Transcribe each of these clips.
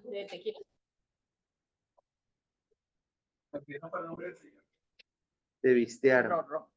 de tequila. De vistear. Ro.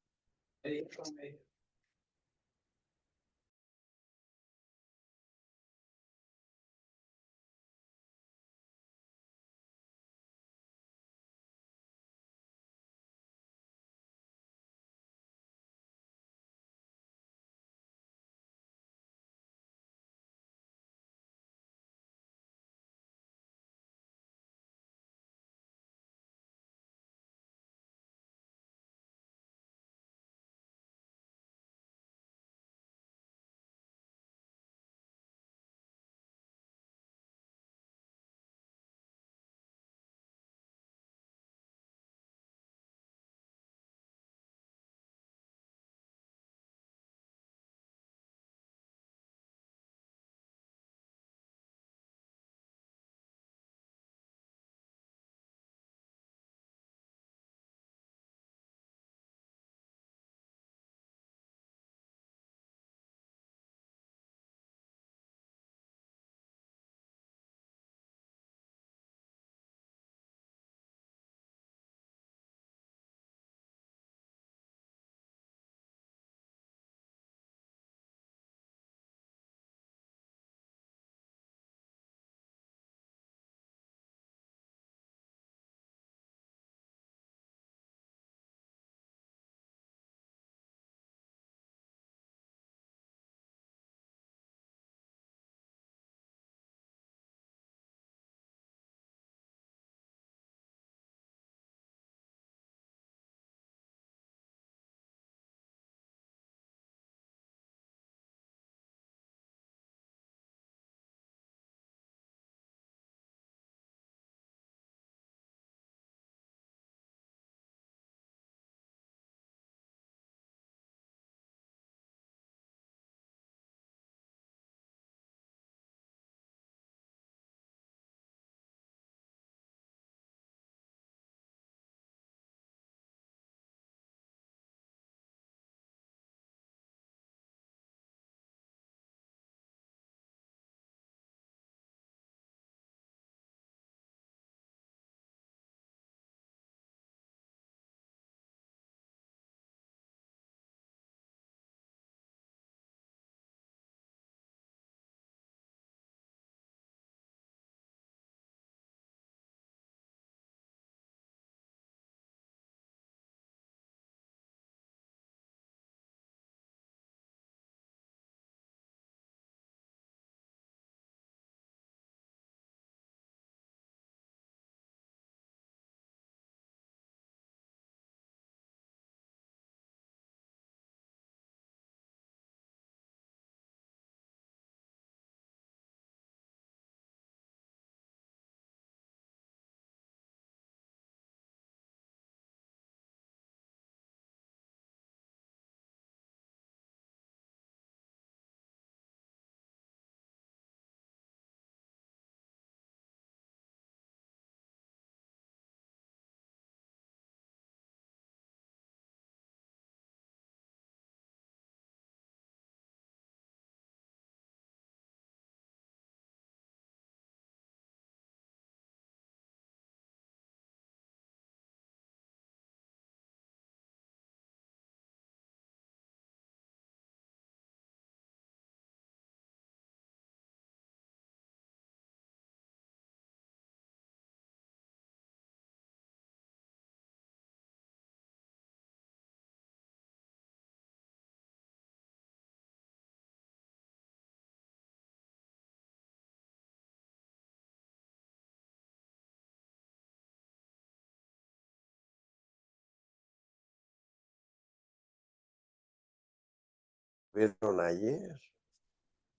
Vieron ayer.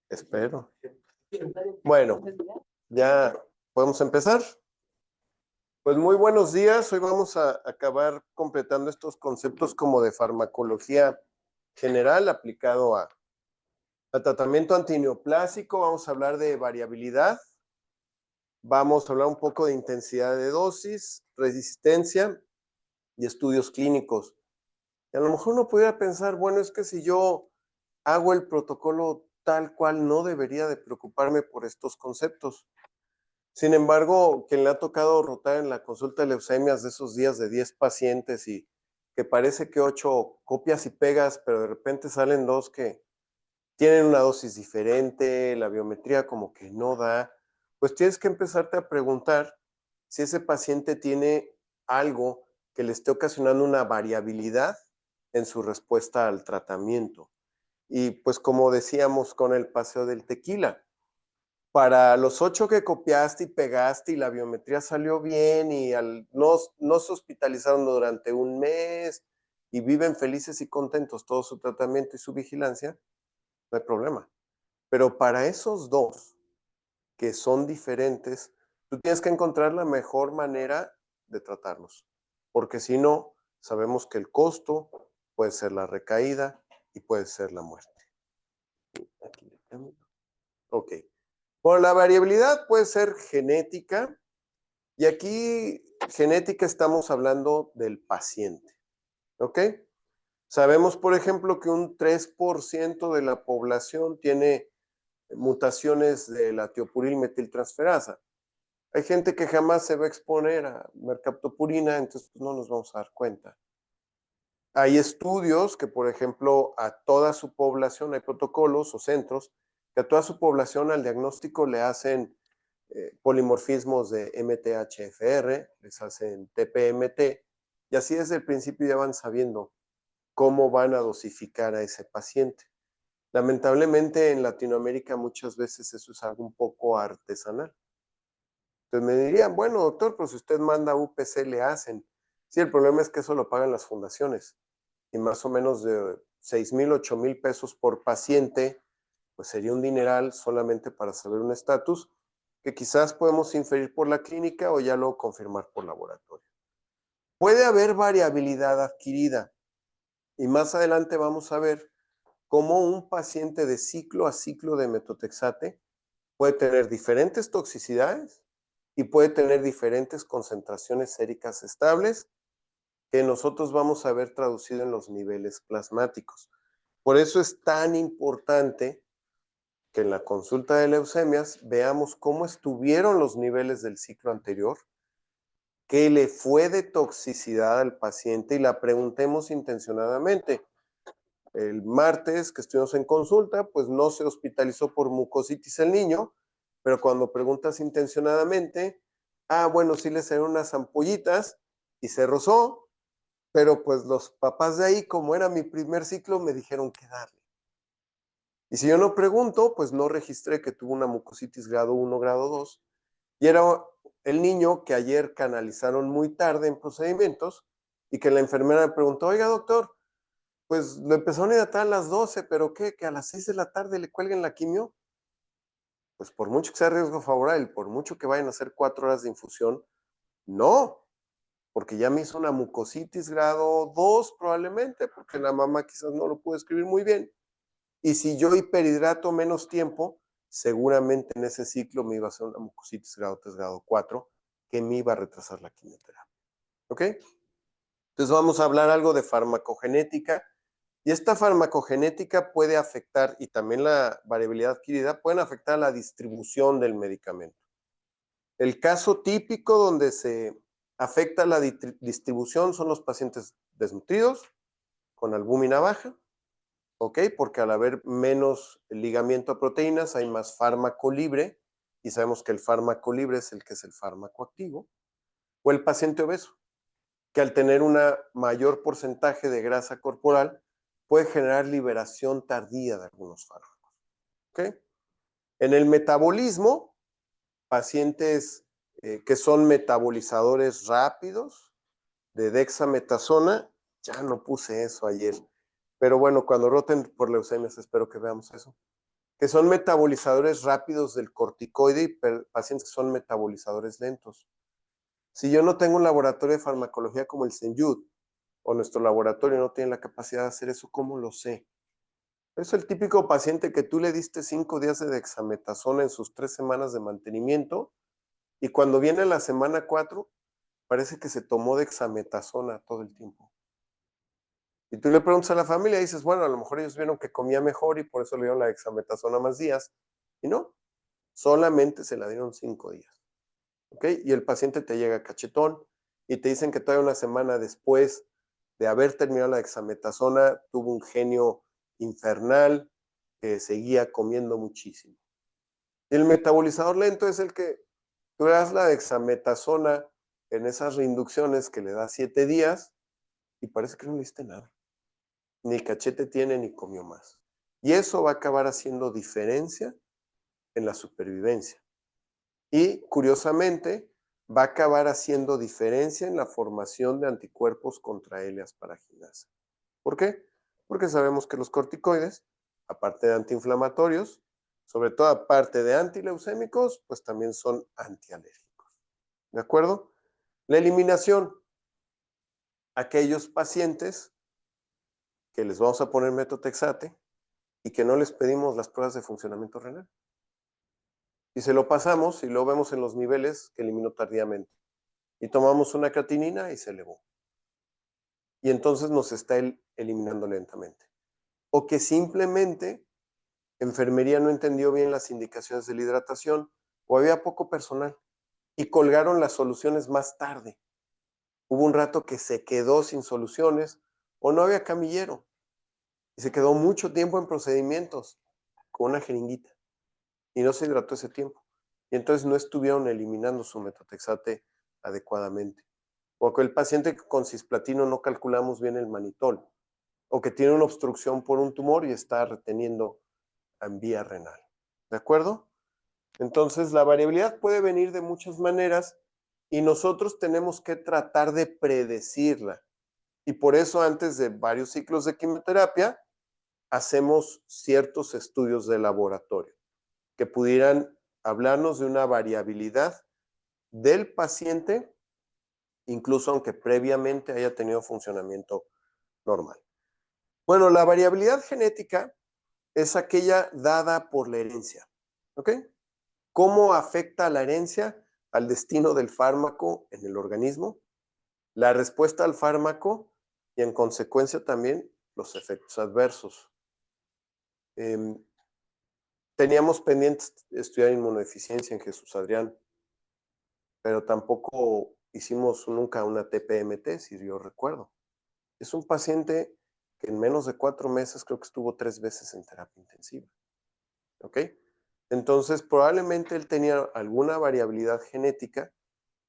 Espero. Bueno, ya podemos empezar. Pues muy buenos días. Hoy vamos a acabar completando estos conceptos como de farmacología general aplicado a tratamiento antineoplásico. Vamos a hablar de variabilidad. Vamos a hablar un poco de intensidad de dosis, resistencia y estudios clínicos. Y a lo mejor uno pudiera pensar, bueno, es que si yo hago el protocolo tal cual, no debería de preocuparme por estos conceptos. Sin embargo, quien le ha tocado rotar en la consulta de leucemias de esos días de 10 pacientes y que parece que 8 copias y pegas, pero de repente salen 2 que tienen una dosis diferente, la biometría como que no da, pues tienes que empezarte a preguntar si ese paciente tiene algo que le esté ocasionando una variabilidad en su respuesta al tratamiento. Y pues como decíamos con el paseo del tequila, para los 8 que copiaste y pegaste y la biometría salió bien y no se hospitalizaron durante un mes y viven felices y contentos todo su tratamiento y su vigilancia, no hay problema. Pero para esos 2 que son diferentes, tú tienes que encontrar la mejor manera de tratarlos, porque si no, sabemos que el costo puede ser la recaída y puede ser la muerte. Aquí le cambio. Ok. Bueno, la variabilidad puede ser genética y aquí genética estamos hablando del paciente. ¿Ok? Sabemos, por ejemplo, que un 3% de la población tiene mutaciones de la tiopuril metiltransferasa. Hay gente que jamás se va a exponer a mercaptopurina, entonces pues, no nos vamos a dar cuenta. Hay estudios que, por ejemplo, a toda su población, hay protocolos o centros, que a toda su población al diagnóstico le hacen polimorfismos de MTHFR, les hacen TPMT, y así desde el principio ya van sabiendo cómo van a dosificar a ese paciente. Lamentablemente en Latinoamérica muchas veces eso es algo un poco artesanal. Entonces me dirían, bueno, doctor, pues si usted manda UPC, le hacen. Sí, el problema es que eso lo pagan las fundaciones y más o menos de 6,000, 8,000 pesos por paciente, pues sería un dineral solamente para saber un estatus que quizás podemos inferir por la clínica o ya luego confirmar por laboratorio. Puede haber variabilidad adquirida y más adelante vamos a ver cómo un paciente de ciclo a ciclo de metotrexate puede tener diferentes toxicidades y puede tener diferentes concentraciones séricas estables que nosotros vamos a ver traducido en los niveles plasmáticos. Por eso es tan importante que en la consulta de leucemias veamos cómo estuvieron los niveles del ciclo anterior, qué le fue de toxicidad al paciente y la preguntemos intencionadamente. El martes que estuvimos en consulta, pues no se hospitalizó por mucositis el niño, pero cuando preguntas intencionadamente, bueno, sí le salieron unas ampollitas y se rozó, pero pues los papás de ahí, como era mi primer ciclo, me dijeron que darle. Y si yo no pregunto, pues no registré que tuvo una mucositis grado 1, grado 2, y era el niño que ayer canalizaron muy tarde en procedimientos y que la enfermera me preguntó, oiga doctor, pues lo empezaron a hidratar a las 12, pero ¿qué? ¿Que a las 6 de la tarde le cuelguen la quimio? Pues por mucho que sea riesgo favorable, por mucho que vayan a hacer 4 horas de infusión, no, porque ya me hizo una mucositis grado 2 probablemente, porque la mamá quizás no lo pudo escribir muy bien. Y si yo hiperhidrato menos tiempo, seguramente en ese ciclo me iba a hacer una mucositis grado 3, grado 4, que me iba a retrasar la quimioterapia. ¿Ok? Entonces vamos a hablar algo de farmacogenética. Y esta farmacogenética puede afectar, y también la variabilidad adquirida, pueden afectar la distribución del medicamento. El caso típico donde se afecta la distribución son los pacientes desnutridos, con albúmina baja, ¿ok? Porque al haber menos ligamiento a proteínas hay más fármaco libre, y sabemos que el fármaco libre es el que es el fármaco activo, o el paciente obeso, que al tener un mayor porcentaje de grasa corporal puede generar liberación tardía de algunos fármacos. ¿Okay? En el metabolismo, pacientes que son metabolizadores rápidos de dexametasona, ya no puse eso ayer, pero bueno, cuando roten por leucemias espero que veamos eso, que son metabolizadores rápidos del corticoide y pacientes que son metabolizadores lentos. Si yo no tengo un laboratorio de farmacología como el CENYUD, o nuestro laboratorio no tiene la capacidad de hacer eso, ¿cómo lo sé? Es el típico paciente que tú le diste 5 días de dexametasona en sus 3 semanas de mantenimiento y cuando viene la semana 4, parece que se tomó dexametasona todo el tiempo. Y tú le preguntas a la familia y dices, bueno, a lo mejor ellos vieron que comía mejor y por eso le dieron la dexametasona más días. Y no, solamente se la dieron 5 días. ¿ok? Y el paciente te llega cachetón y te dicen que todavía una semana después de haber terminado la dexametasona tuvo un genio infernal, que seguía comiendo muchísimo. El metabolizador lento es el que tú le das la dexametasona en esas reinducciones que le da 7 días y parece que no le diste nada. Ni cachete tiene ni comió más. Y eso va a acabar haciendo diferencia en la supervivencia. Y curiosamente, va a acabar haciendo diferencia en la formación de anticuerpos contra L asparaginasa. ¿Por qué? Porque sabemos que los corticoides, aparte de antiinflamatorios, sobre todo aparte de antileucémicos, pues también son antialérgicos. ¿De acuerdo? La eliminación. Aquellos pacientes que les vamos a poner metotrexate y que no les pedimos las pruebas de funcionamiento renal. Y se lo pasamos y lo vemos en los niveles que eliminó tardíamente. Y tomamos una creatinina y se elevó. Y entonces nos está eliminando lentamente. O que simplemente enfermería no entendió bien las indicaciones de la hidratación o había poco personal y colgaron las soluciones más tarde. Hubo un rato que se quedó sin soluciones o no había camillero y se quedó mucho tiempo en procedimientos con una jeringuita y no se hidrató ese tiempo. Y entonces no estuvieron eliminando su metotrexate adecuadamente. O que el paciente con cisplatino no calculamos bien el manitol, o que tiene una obstrucción por un tumor y está reteniendo en vía renal. ¿De acuerdo? Entonces, la variabilidad puede venir de muchas maneras y nosotros tenemos que tratar de predecirla. Y por eso, antes de varios ciclos de quimioterapia, hacemos ciertos estudios de laboratorio que pudieran hablarnos de una variabilidad del paciente, incluso aunque previamente haya tenido funcionamiento normal. Bueno, la variabilidad genética es aquella dada por la herencia. ¿Ok? ¿Cómo afecta la herencia al destino del fármaco en el organismo? La respuesta al fármaco y en consecuencia también los efectos adversos. Teníamos pendientes estudiar inmunodeficiencia en Jesús Adrián, pero tampoco hicimos nunca una TPMT, si yo recuerdo. Es un paciente que en menos de 4 meses creo que estuvo 3 veces en terapia intensiva. ¿Ok? Entonces, probablemente él tenía alguna variabilidad genética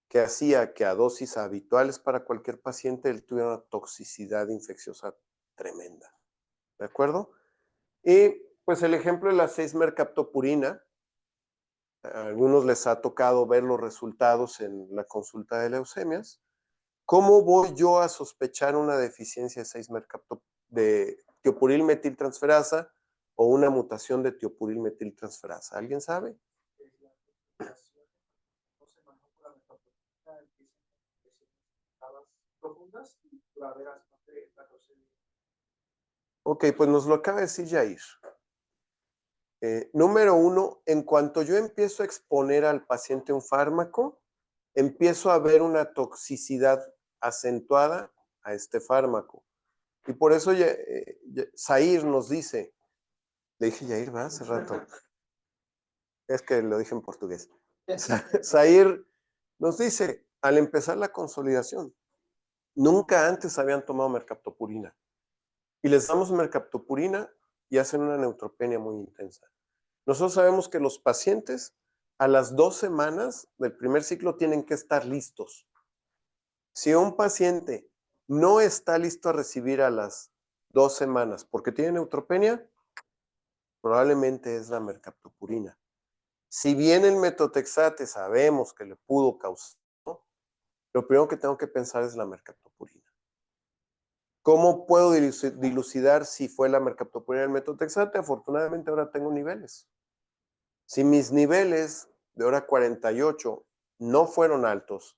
que hacía que a dosis habituales para cualquier paciente él tuviera una toxicidad infecciosa tremenda. ¿De acuerdo? Y pues el ejemplo de la 6-mercaptopurina, a algunos les ha tocado ver los resultados en la consulta de leucemias. ¿Cómo voy yo a sospechar una deficiencia de 6-mercaptopurina de tiopurilmetiltransferasa o una mutación de tiopurilmetiltransferasa? ¿Alguien sabe? Ok, pues nos lo acaba de decir Yair. Número 1, en cuanto yo empiezo a exponer al paciente un fármaco, empiezo a ver una toxicidad acentuada a este fármaco. Y por eso Zair nos dice, le dije Yair, ¿verdad? Hace rato. Es que lo dije en portugués. Zair nos dice, al empezar la consolidación, nunca antes habían tomado mercaptopurina. Y les damos mercaptopurina y hacen una neutropenia muy intensa. Nosotros sabemos que los pacientes a las 2 semanas del primer ciclo tienen que estar listos. Si un paciente no está listo a recibir a las 2 semanas porque tiene neutropenia, probablemente es la mercaptopurina. Si bien el metotrexate sabemos que le pudo causar, ¿no? Lo primero que tengo que pensar es la mercaptopurina. ¿Cómo puedo dilucidar si fue la mercaptopurina del metotrexate? Afortunadamente ahora tengo niveles. Si mis niveles de hora 48 no fueron altos,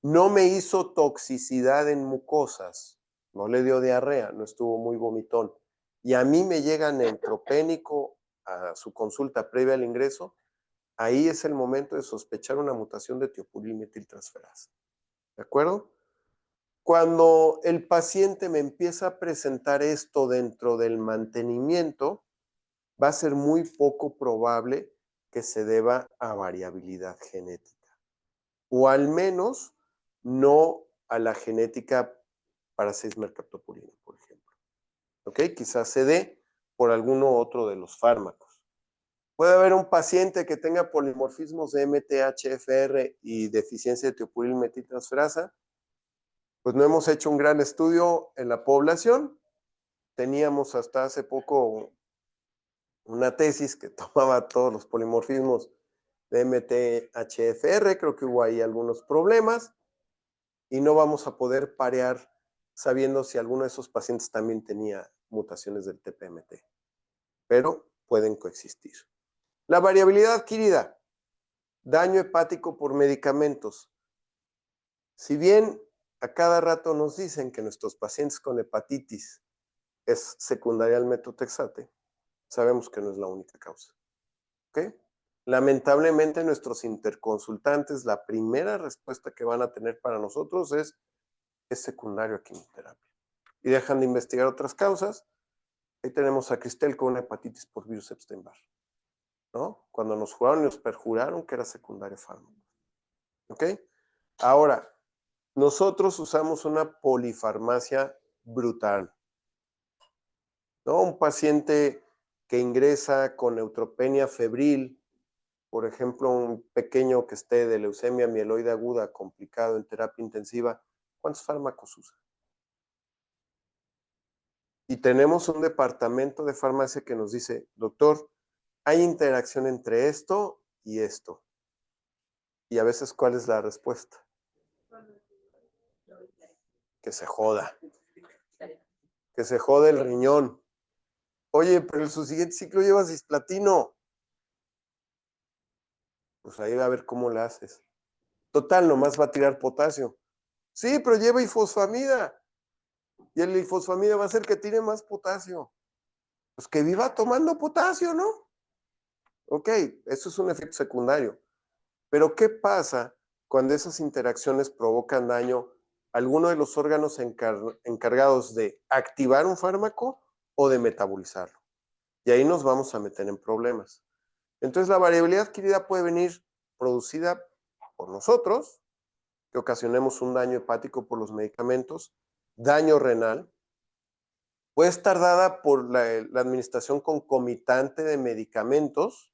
no me hizo toxicidad en mucosas, no le dio diarrea, no estuvo muy vomitón, y a mí me llega neutropénico a su consulta previa al ingreso, ahí es el momento de sospechar una mutación de tiopurilmetiltransferasa. ¿De acuerdo? Cuando el paciente me empieza a presentar esto dentro del mantenimiento, va a ser muy poco probable que se deba a variabilidad genética. o al menos no a la genética para 6-mercaptopurina, por ejemplo. ¿Ok? Quizás se dé por alguno otro de los fármacos. Puede haber un paciente que tenga polimorfismos de MTHFR y deficiencia de tiopuryl metiltransferasa. Pues no hemos hecho un gran estudio en la población. Teníamos hasta hace poco una tesis que tomaba todos los polimorfismos de MTHFR. Creo que hubo ahí algunos problemas y no vamos a poder parear sabiendo si alguno de esos pacientes también tenía mutaciones del TPMT, pero pueden coexistir. La variabilidad adquirida, daño hepático por medicamentos. Si bien a cada rato nos dicen que nuestros pacientes con hepatitis es secundaria al metotrexate, sabemos que no es la única causa. ¿Ok? Lamentablemente nuestros interconsultantes, la primera respuesta que van a tener para nosotros es secundario a quimioterapia. Y dejan de investigar otras causas. Ahí tenemos a Cristel con una hepatitis por virus Epstein-Barr, ¿no? Cuando nos juraron y nos perjuraron que era secundario fármaco. ¿Ok? Ahora, nosotros usamos una polifarmacia brutal, ¿no? Un paciente que ingresa con neutropenia febril, por ejemplo, un pequeño que esté de leucemia mieloide aguda complicado en terapia intensiva, ¿cuántos fármacos usa? Y tenemos un departamento de farmacia que nos dice, doctor, hay interacción entre esto y esto. Y a veces, ¿cuál es la respuesta? Que se joda. Que se jode el riñón. Oye, pero en su siguiente ciclo llevas cisplatino. Pues ahí va a ver cómo la haces. Total, nomás va a tirar potasio. Sí, pero lleva ifosfamida. Y el ifosfamida va a hacer que tire más potasio. Pues que viva tomando potasio, ¿no? Ok, eso es un efecto secundario. Pero ¿qué pasa cuando esas interacciones provocan daño a alguno de los órganos encargados de activar un fármaco o de metabolizarlo? Y ahí nos vamos a meter en problemas. Entonces, la variabilidad adquirida puede venir producida por nosotros, que ocasionemos un daño hepático por los medicamentos, daño renal, puede estar dada por la administración concomitante de medicamentos,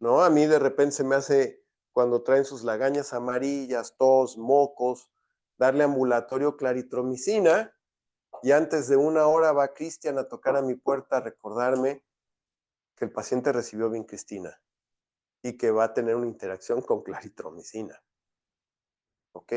¿no? A mí de repente se me hace, cuando traen sus lagañas amarillas, tos, mocos, darle ambulatorio claritromicina, y antes de una hora va Cristian a tocar a mi puerta a recordarme que el paciente recibió vincristina y que va a tener una interacción con claritromicina. ¿Ok?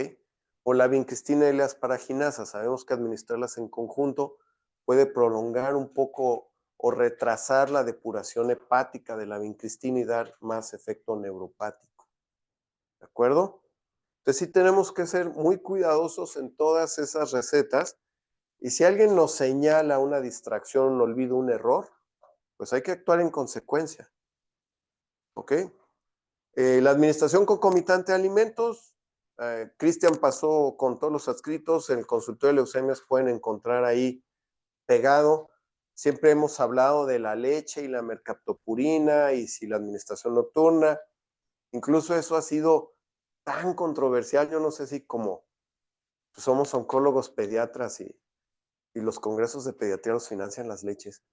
O la vincristina y la asparaginasa, sabemos que administrarlas en conjunto puede prolongar un poco o retrasar la depuración hepática de la vincristina y dar más efecto neuropático. ¿De acuerdo? Entonces sí tenemos que ser muy cuidadosos en todas esas recetas y si alguien nos señala una distracción, un olvido, un error, pues hay que actuar en consecuencia. ¿Ok? La administración concomitante de alimentos, Cristian pasó con todos los adscritos, en el consultorio de leucemias pueden encontrar ahí pegado. Siempre hemos hablado de la leche y la mercaptopurina y si la administración nocturna. Incluso eso ha sido tan controversial, yo no sé si como pues somos oncólogos pediatras y los congresos de pediatría los financian las leches.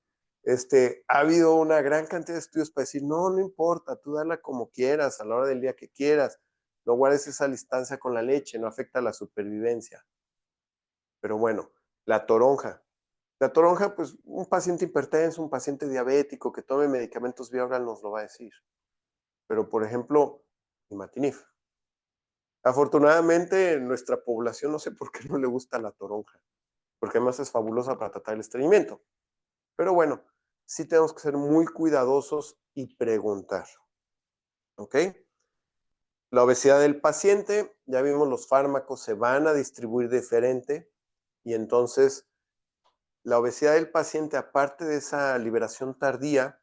Ha habido una gran cantidad de estudios para decir, no, no importa, tú dala como quieras, a la hora del día que quieras, no guardes esa distancia con la leche, no afecta a la supervivencia. Pero bueno, la toronja. La toronja, pues un paciente hipertenso, un paciente diabético que tome medicamentos Viagra nos lo va a decir. Pero, por ejemplo, imatinib. Afortunadamente, en nuestra población no sé por qué no le gusta la toronja, porque además es fabulosa para tratar el estreñimiento. Pero bueno, sí tenemos que ser muy cuidadosos y preguntar. ¿Ok? La obesidad del paciente, ya vimos los fármacos se van a distribuir diferente y entonces la obesidad del paciente, aparte de esa liberación tardía,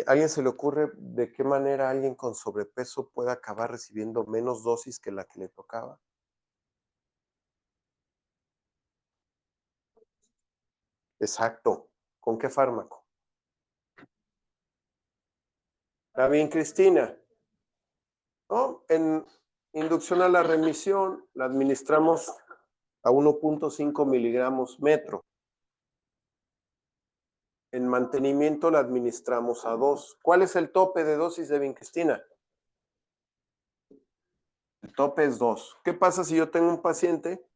¿a alguien se le ocurre de qué manera alguien con sobrepeso puede acabar recibiendo menos dosis que la que le tocaba? Exacto. ¿Con qué fármaco? La vincristina. ¿no? En inducción a la remisión la administramos a 1.5 miligramos metro. En mantenimiento la administramos a 2. ¿Cuál es el tope de dosis de vincristina? El tope es 2. ¿Qué pasa si yo tengo un paciente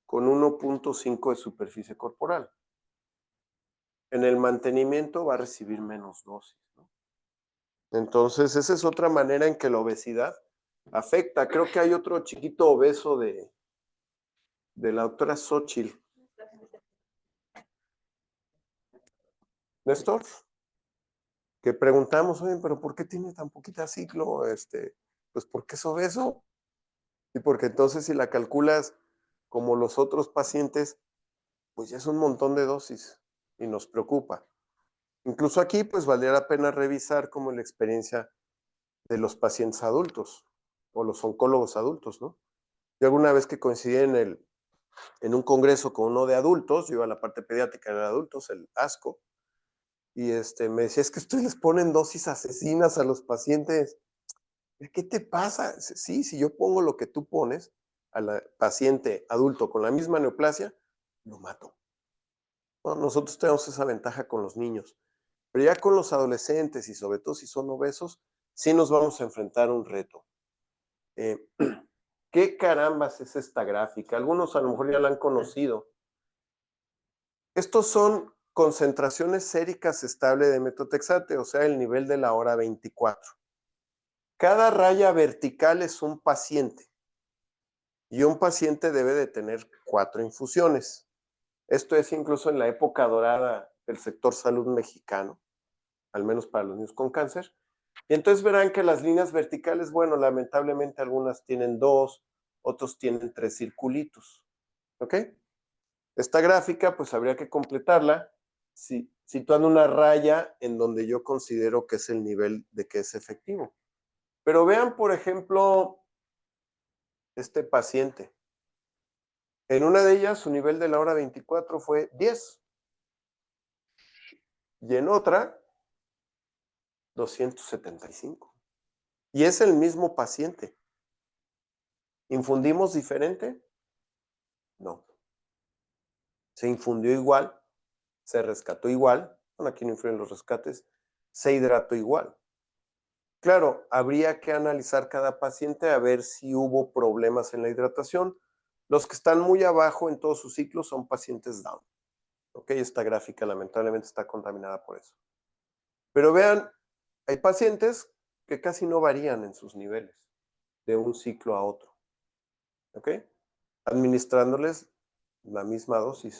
con 1.5 de superficie corporal? En el mantenimiento va a recibir menos dosis, ¿no? Entonces, esa es otra manera en que la obesidad afecta. Creo que hay otro chiquito obeso de la doctora Xochitl. Néstor, que preguntamos, oye, pero ¿por qué tiene tan poquita ciclo? Pues porque es obeso. Y porque entonces si la calculas como los otros pacientes, pues ya es un montón de dosis y nos preocupa. Incluso aquí, pues valdría la pena revisar como la experiencia de los pacientes adultos o los oncólogos adultos, ¿no? Yo alguna vez que coincidí en un congreso con uno de adultos, yo iba a la parte pediátrica de adultos, el ASCO, y me decía, es que ustedes les ponen dosis asesinas a los pacientes. ¿Qué te pasa? Sí, si yo pongo lo que tú pones al paciente adulto con la misma neoplasia, lo mato. Bueno, nosotros tenemos esa ventaja con los niños, pero ya con los adolescentes y sobre todo si son obesos, sí nos vamos a enfrentar a un reto. ¿Qué carambas es esta gráfica? Algunos a lo mejor ya la han conocido. Estos son concentraciones séricas estables de metotrexate, o sea, el nivel de la hora 24. Cada raya vertical es un paciente y un paciente debe de tener 4 infusiones. Esto es incluso en la época dorada del sector salud mexicano, al menos para los niños con cáncer. Y entonces verán que las líneas verticales, bueno, lamentablemente algunas tienen 2, otros tienen 3 circulitos. ¿Ok? Esta gráfica, pues habría que completarla situando una raya en donde yo considero que es el nivel de que es efectivo. Pero vean, por ejemplo, este paciente. En una de ellas, su nivel de la hora 24 fue 10. Y en otra, 275. Y es el mismo paciente. ¿Infundimos diferente? No. Se infundió igual, se rescató igual. Bueno, aquí no influyen los rescates. Se hidrató igual. Claro, habría que analizar cada paciente a ver si hubo problemas en la hidratación. Los que están muy abajo en todos sus ciclos son pacientes Down. Ok, esta gráfica lamentablemente está contaminada por eso. Pero vean, hay pacientes que casi no varían en sus niveles de un ciclo a otro. ¿Ok? Administrándoles la misma dosis.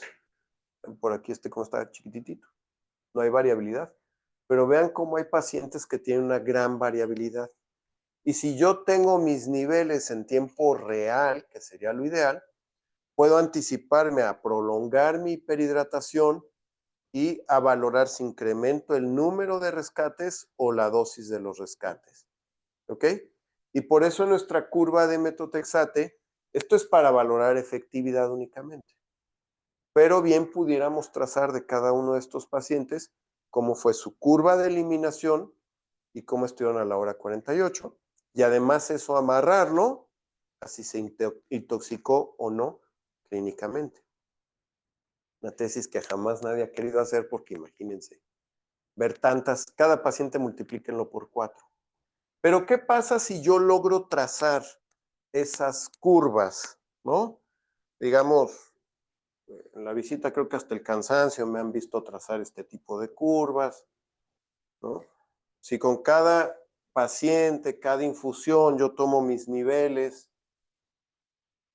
Por aquí como está chiquititito. No hay variabilidad. Pero vean cómo hay pacientes que tienen una gran variabilidad. Y si yo tengo mis niveles en tiempo real, que sería lo ideal, puedo anticiparme a prolongar mi hiperhidratación y a valorar si incremento el número de rescates o la dosis de los rescates. ¿Ok? Y por eso en nuestra curva de metotrexate, esto es para valorar efectividad únicamente. Pero bien pudiéramos trazar de cada uno de estos pacientes cómo fue su curva de eliminación y cómo estuvieron a la hora 48. Y además eso amarrarlo a si se intoxicó o no clínicamente. Una tesis que jamás nadie ha querido hacer porque imagínense, ver tantas, cada paciente multiplíquenlo por 4. Pero ¿qué pasa si yo logro trazar esas curvas, ¿no? Digamos, en la visita creo que hasta el cansancio me han visto trazar este tipo de curvas, ¿no? Si con cada paciente, cada infusión, yo tomo mis niveles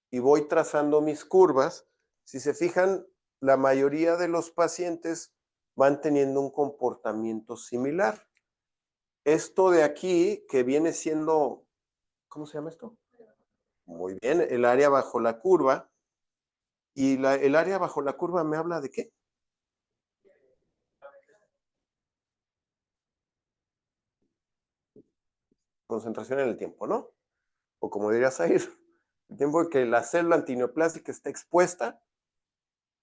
y voy trazando mis curvas, si se fijan, la mayoría de los pacientes van teniendo un comportamiento similar. Esto de aquí, que viene siendo, ¿cómo se llama esto? Muy bien, el área bajo la curva. ¿Y el área bajo la curva me habla de qué? Concentración en el tiempo, ¿no? O como diría Zahir, el tiempo en que la célula antineoplásica está expuesta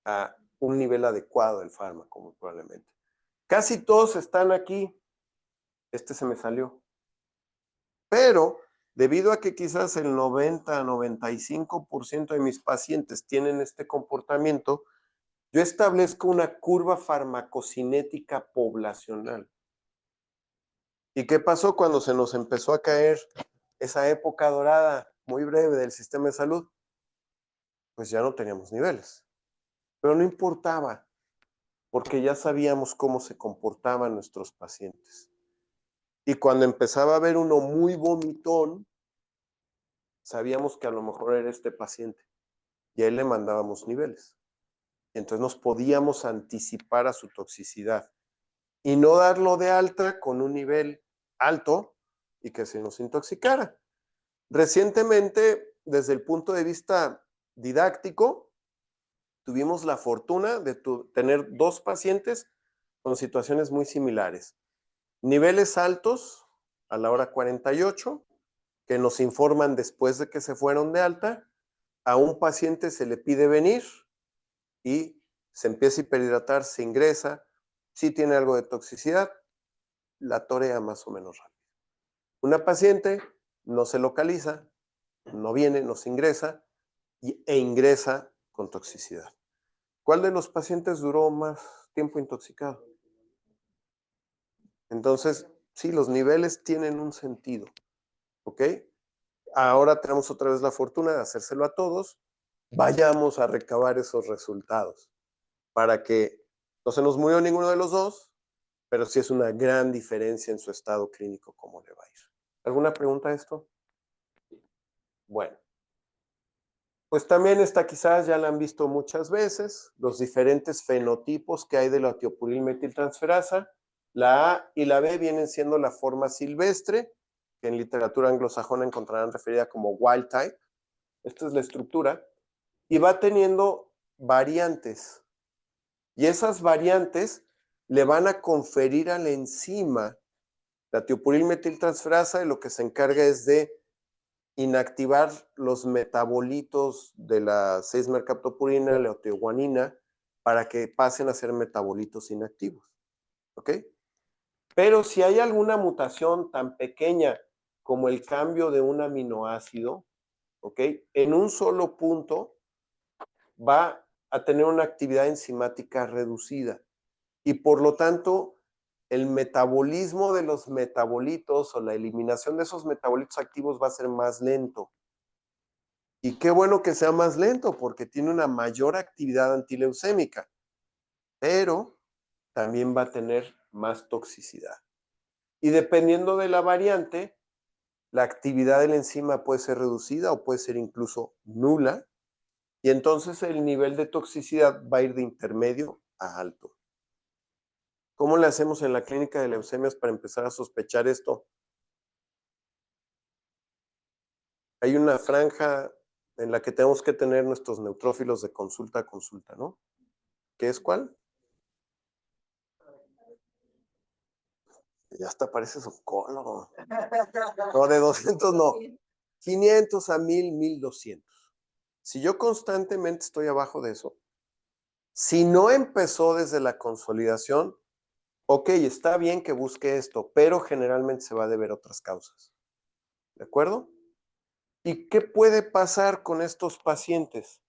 a un nivel adecuado del fármaco, muy probablemente. Casi todos están aquí. Este se me salió. Pero Debido a que quizás el 90-95% de mis pacientes tienen este comportamiento, yo establezco una curva farmacocinética poblacional. ¿Y qué pasó cuando se nos empezó a caer esa época dorada muy breve del sistema de salud? Pues ya no teníamos niveles. Pero no importaba, porque ya sabíamos cómo se comportaban nuestros pacientes. Y cuando empezaba a ver uno muy vomitón, sabíamos que a lo mejor era este paciente. Y a él le mandábamos niveles. Entonces nos podíamos anticipar a su toxicidad y no darlo de alta con un nivel alto y que se nos intoxicara. Recientemente, desde el punto de vista didáctico, tuvimos la fortuna de tener 2 pacientes con situaciones muy similares. Niveles altos a la hora 48, que nos informan después de que se fueron de alta. A un paciente se le pide venir y se empieza a hiperhidratar, se ingresa, sí tiene algo de toxicidad, la torea más o menos rápido. Una paciente no se localiza, no viene, no se ingresa e ingresa con toxicidad. ¿Cuál de los pacientes duró más tiempo intoxicado? Entonces, sí, los niveles tienen un sentido, ¿ok? Ahora tenemos otra vez la fortuna de hacérselo a todos. Vayamos a recabar esos resultados para que no se nos murió ninguno de los dos, pero sí es una gran diferencia en su estado clínico, cómo le va a ir. ¿Alguna pregunta a esto? Bueno, pues también esta quizás ya la han visto muchas veces, los diferentes fenotipos que hay de la tiopurilmetiltransferasa. La A y la B vienen siendo la forma silvestre, que en literatura anglosajona encontrarán referida como wild type. Esta es la estructura. Y va teniendo variantes. Y esas variantes le van a conferir a la enzima, la tiopurilmetiltransferasa, de lo que se encarga es de inactivar los metabolitos de la 6-mercaptopurina, la oteoguanina, para que pasen a ser metabolitos inactivos. ¿Ok? Pero si hay alguna mutación tan pequeña como el cambio de un aminoácido, ¿ok? En un solo punto va a tener una actividad enzimática reducida y por lo tanto el metabolismo de los metabolitos o la eliminación de esos metabolitos activos va a ser más lento. Y qué bueno que sea más lento porque tiene una mayor actividad antileucémica, pero también va a tener más toxicidad. Y dependiendo de la variante, la actividad de la enzima puede ser reducida o puede ser incluso nula, y entonces el nivel de toxicidad va a ir de intermedio a alto. ¿Cómo le hacemos en la clínica de leucemias para empezar a sospechar esto? Hay una franja en la que tenemos que tener nuestros neutrófilos de consulta a consulta, ¿no? ¿Qué es cuál? Ya hasta parece oncólogo. No, de 200 no. 500 a 1000, 1200. Si yo constantemente estoy abajo de eso, si no empezó desde la consolidación, ok, está bien que busque esto, pero generalmente se va a deber a otras causas. ¿De acuerdo? ¿Y qué puede pasar con estos pacientes?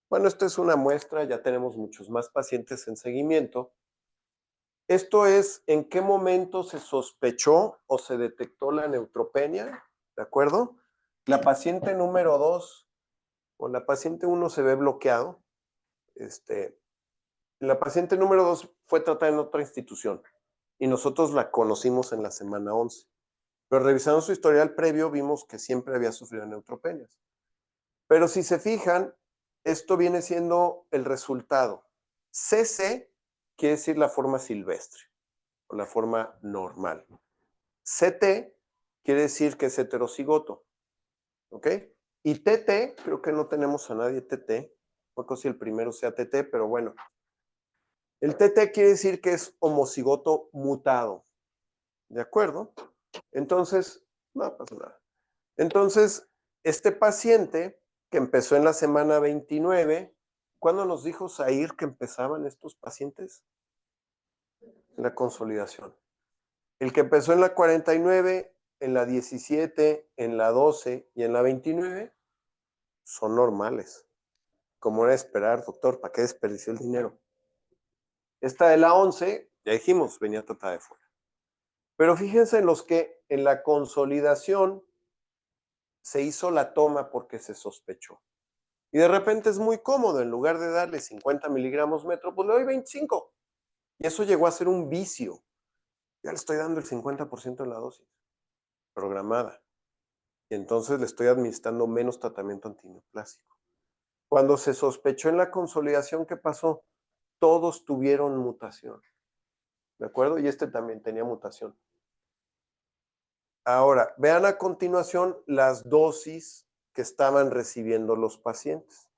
Bueno, esto es una muestra, ya tenemos muchos más pacientes en seguimiento. Esto es en qué momento se sospechó o se detectó la neutropenia, ¿de acuerdo? La paciente número 2 o la paciente 1 se ve bloqueado. La paciente número 2 fue tratada en otra institución y nosotros la conocimos en la semana 11. Pero revisando su historial previo vimos que siempre había sufrido neutropenias. Pero si se fijan, esto viene siendo el resultado. CC quiere decir la forma silvestre o la forma normal. CT quiere decir que es heterocigoto. ¿Ok? Y TT, creo que no tenemos a nadie TT. No creo si el primero sea TT, pero bueno. El TT quiere decir que es homocigoto mutado. ¿De acuerdo? Entonces, no pasa nada. Entonces, este paciente que empezó en la semana 29, ¿cuándo nos dijo Zair que empezaban estos pacientes? En la consolidación. El que empezó en la 49 en la 17, en la 12 y en la 29 son normales. Como era de esperar, doctor, ¿para qué desperdició el dinero? Esta de la 11, ya dijimos, venía tratada de fuera. Pero fíjense en los que en la consolidación se hizo la toma porque se sospechó. Y de repente es muy cómodo, en lugar de darle 50 miligramos metro, pues le doy 25. Y eso llegó a ser un vicio. Ya le estoy dando el 50% de la dosis programada. Y entonces le estoy administrando menos tratamiento antineoplásico. Cuando se sospechó en la consolidación, ¿qué pasó? Todos tuvieron mutación. ¿De acuerdo? Y este también tenía mutación. Ahora, vean a continuación las dosis que estaban recibiendo los pacientes.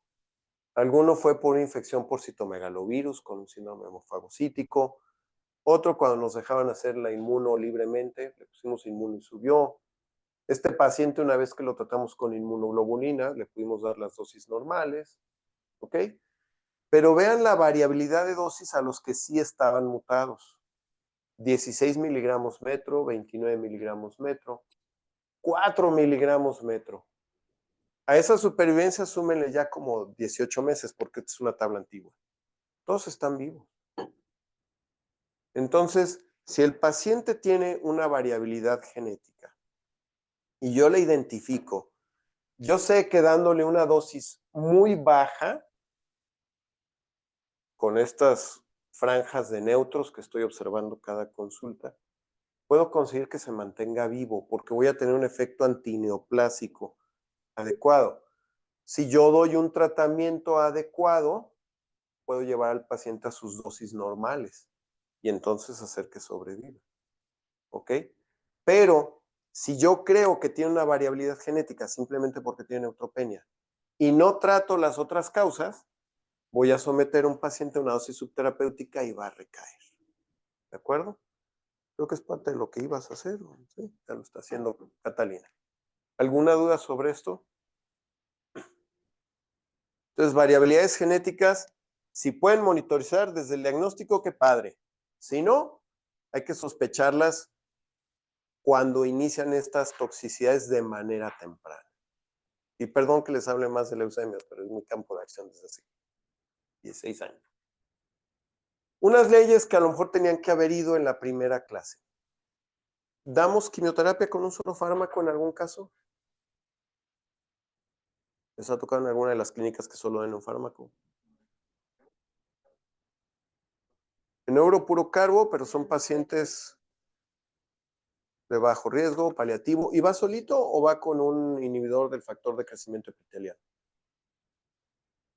Alguno fue por infección por citomegalovirus con un síndrome hemofagocítico. Otro cuando nos dejaban hacer la inmuno libremente, le pusimos inmuno y subió. Este paciente, una vez que lo tratamos con inmunoglobulina, le pudimos dar las dosis normales, ¿ok? Pero vean la variabilidad de dosis a los que sí estaban mutados. 16 miligramos metro, 29 miligramos metro, 4 miligramos metro. A esa supervivencia súmenle ya como 18 meses, porque es una tabla antigua. Todos están vivos. Entonces, si el paciente tiene una variabilidad genética y yo le identifico, yo sé que dándole una dosis muy baja, con estas franjas de neutros que estoy observando cada consulta, puedo conseguir que se mantenga vivo porque voy a tener un efecto antineoplásico adecuado. Si yo doy un tratamiento adecuado, puedo llevar al paciente a sus dosis normales y entonces hacer que sobreviva. ¿Ok? Pero si yo creo que tiene una variabilidad genética simplemente porque tiene neutropenia y no trato las otras causas, voy a someter a un paciente a una dosis subterapéutica y va a recaer. ¿De acuerdo? Creo que es parte de lo que ibas a hacer. ¿Sí? Ya lo está haciendo Catalina. ¿Alguna duda sobre esto? Entonces, variabilidades genéticas, si pueden monitorizar desde el diagnóstico, qué padre. Si no, hay que sospecharlas cuando inician estas toxicidades de manera temprana. Y perdón que les hable más de leucemias, pero es mi campo de acción desde hace 16 años. Unas leyes que a lo mejor tenían que haber ido en la primera clase. ¿Damos quimioterapia con un solo fármaco en algún caso? ¿Les ha tocado en alguna de las clínicas que solo den un fármaco? En neuro puro carbo, pero son pacientes de bajo riesgo, paliativo. ¿Y va solito o va con un inhibidor del factor de crecimiento epitelial?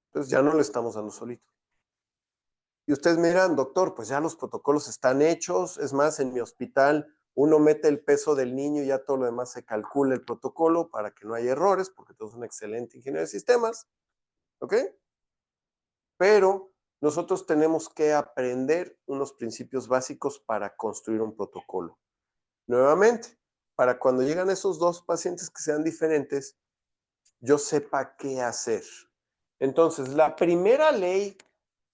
Entonces ya no le estamos dando solito. Y ustedes me dirán, doctor, pues ya los protocolos están hechos. Es más, en mi hospital uno mete el peso del niño y ya todo lo demás se calcula el protocolo para que no haya errores, porque todos son excelentes ingenieros de sistemas. ¿Ok? Pero nosotros tenemos que aprender unos principios básicos para construir un protocolo. Nuevamente, para cuando llegan esos dos pacientes que sean diferentes, yo sepa qué hacer. Entonces, la primera ley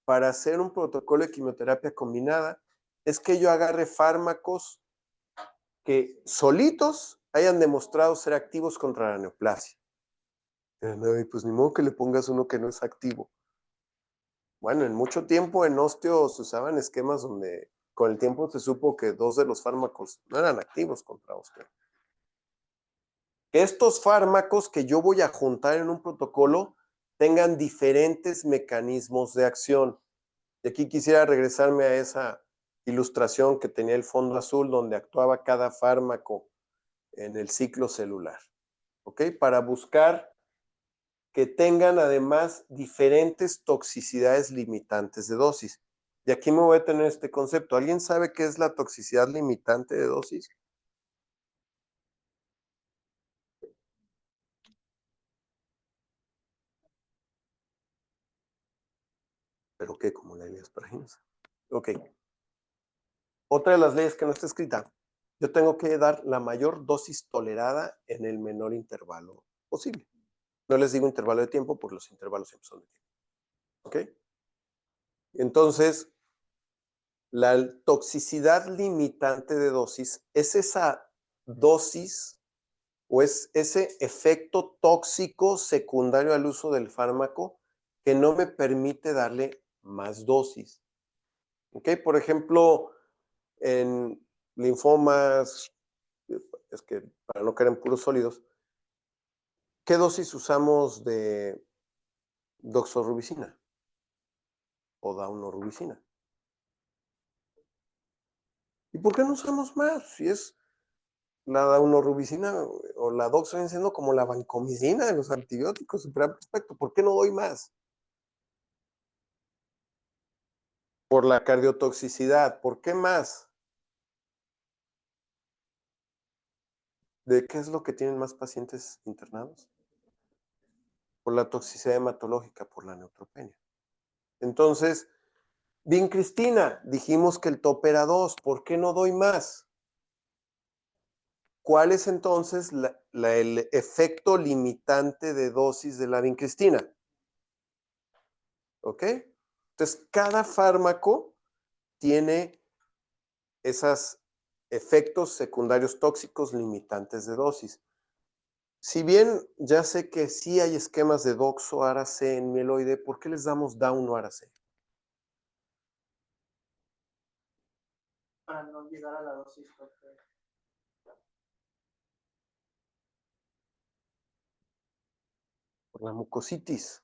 para hacer un protocolo de quimioterapia combinada es que yo agarre fármacos que solitos hayan demostrado ser activos contra la neoplasia. Pues ni modo que le pongas uno que no es activo. Bueno, en mucho tiempo en osteo se usaban esquemas donde con el tiempo se supo que 2 de los fármacos no eran activos contra osteo. Que estos fármacos que yo voy a juntar en un protocolo tengan diferentes mecanismos de acción. Y aquí quisiera regresarme a esa ilustración que tenía el fondo azul donde actuaba cada fármaco en el ciclo celular. ¿Ok? Para buscar que tengan además diferentes toxicidades limitantes de dosis. Y aquí me voy a tener este concepto. ¿Alguien sabe qué es la toxicidad limitante de dosis? ¿Pero qué? Como la ley asparaginosa. Ok. Otra de las leyes que no está escrita. Yo tengo que dar la mayor dosis tolerada en el menor intervalo posible. No les digo intervalo de tiempo porque los intervalos siempre son de tiempo. ¿Ok? Entonces, la toxicidad limitante de dosis es esa dosis o es ese efecto tóxico secundario al uso del fármaco que no me permite darle más dosis. ¿Ok? Por ejemplo, en linfomas, es que para no caer en puros sólidos, ¿qué dosis usamos de doxorubicina o daunorubicina? ¿Y por qué no usamos más? Si es la daunorubicina o la dox viene siendo como la vancomicina de los antibióticos, super amplio espectro. ¿Por qué no doy más? Por la cardiotoxicidad. ¿Por qué más? ¿De qué es lo que tienen más pacientes internados? Por la toxicidad hematológica, por la neutropenia. Entonces, bien, Cristina, dijimos que el tope era 2. ¿Por qué no doy más? ¿Cuál es entonces el efecto limitante de dosis de la vincristina? ¿Ok? Entonces, cada fármaco tiene esos efectos secundarios tóxicos limitantes de dosis. Si bien ya sé que sí hay esquemas de doxo ARA-C en mieloide, ¿por qué les damos dauno ARA-C? Para no llegar a la dosis tope. Por la mucositis.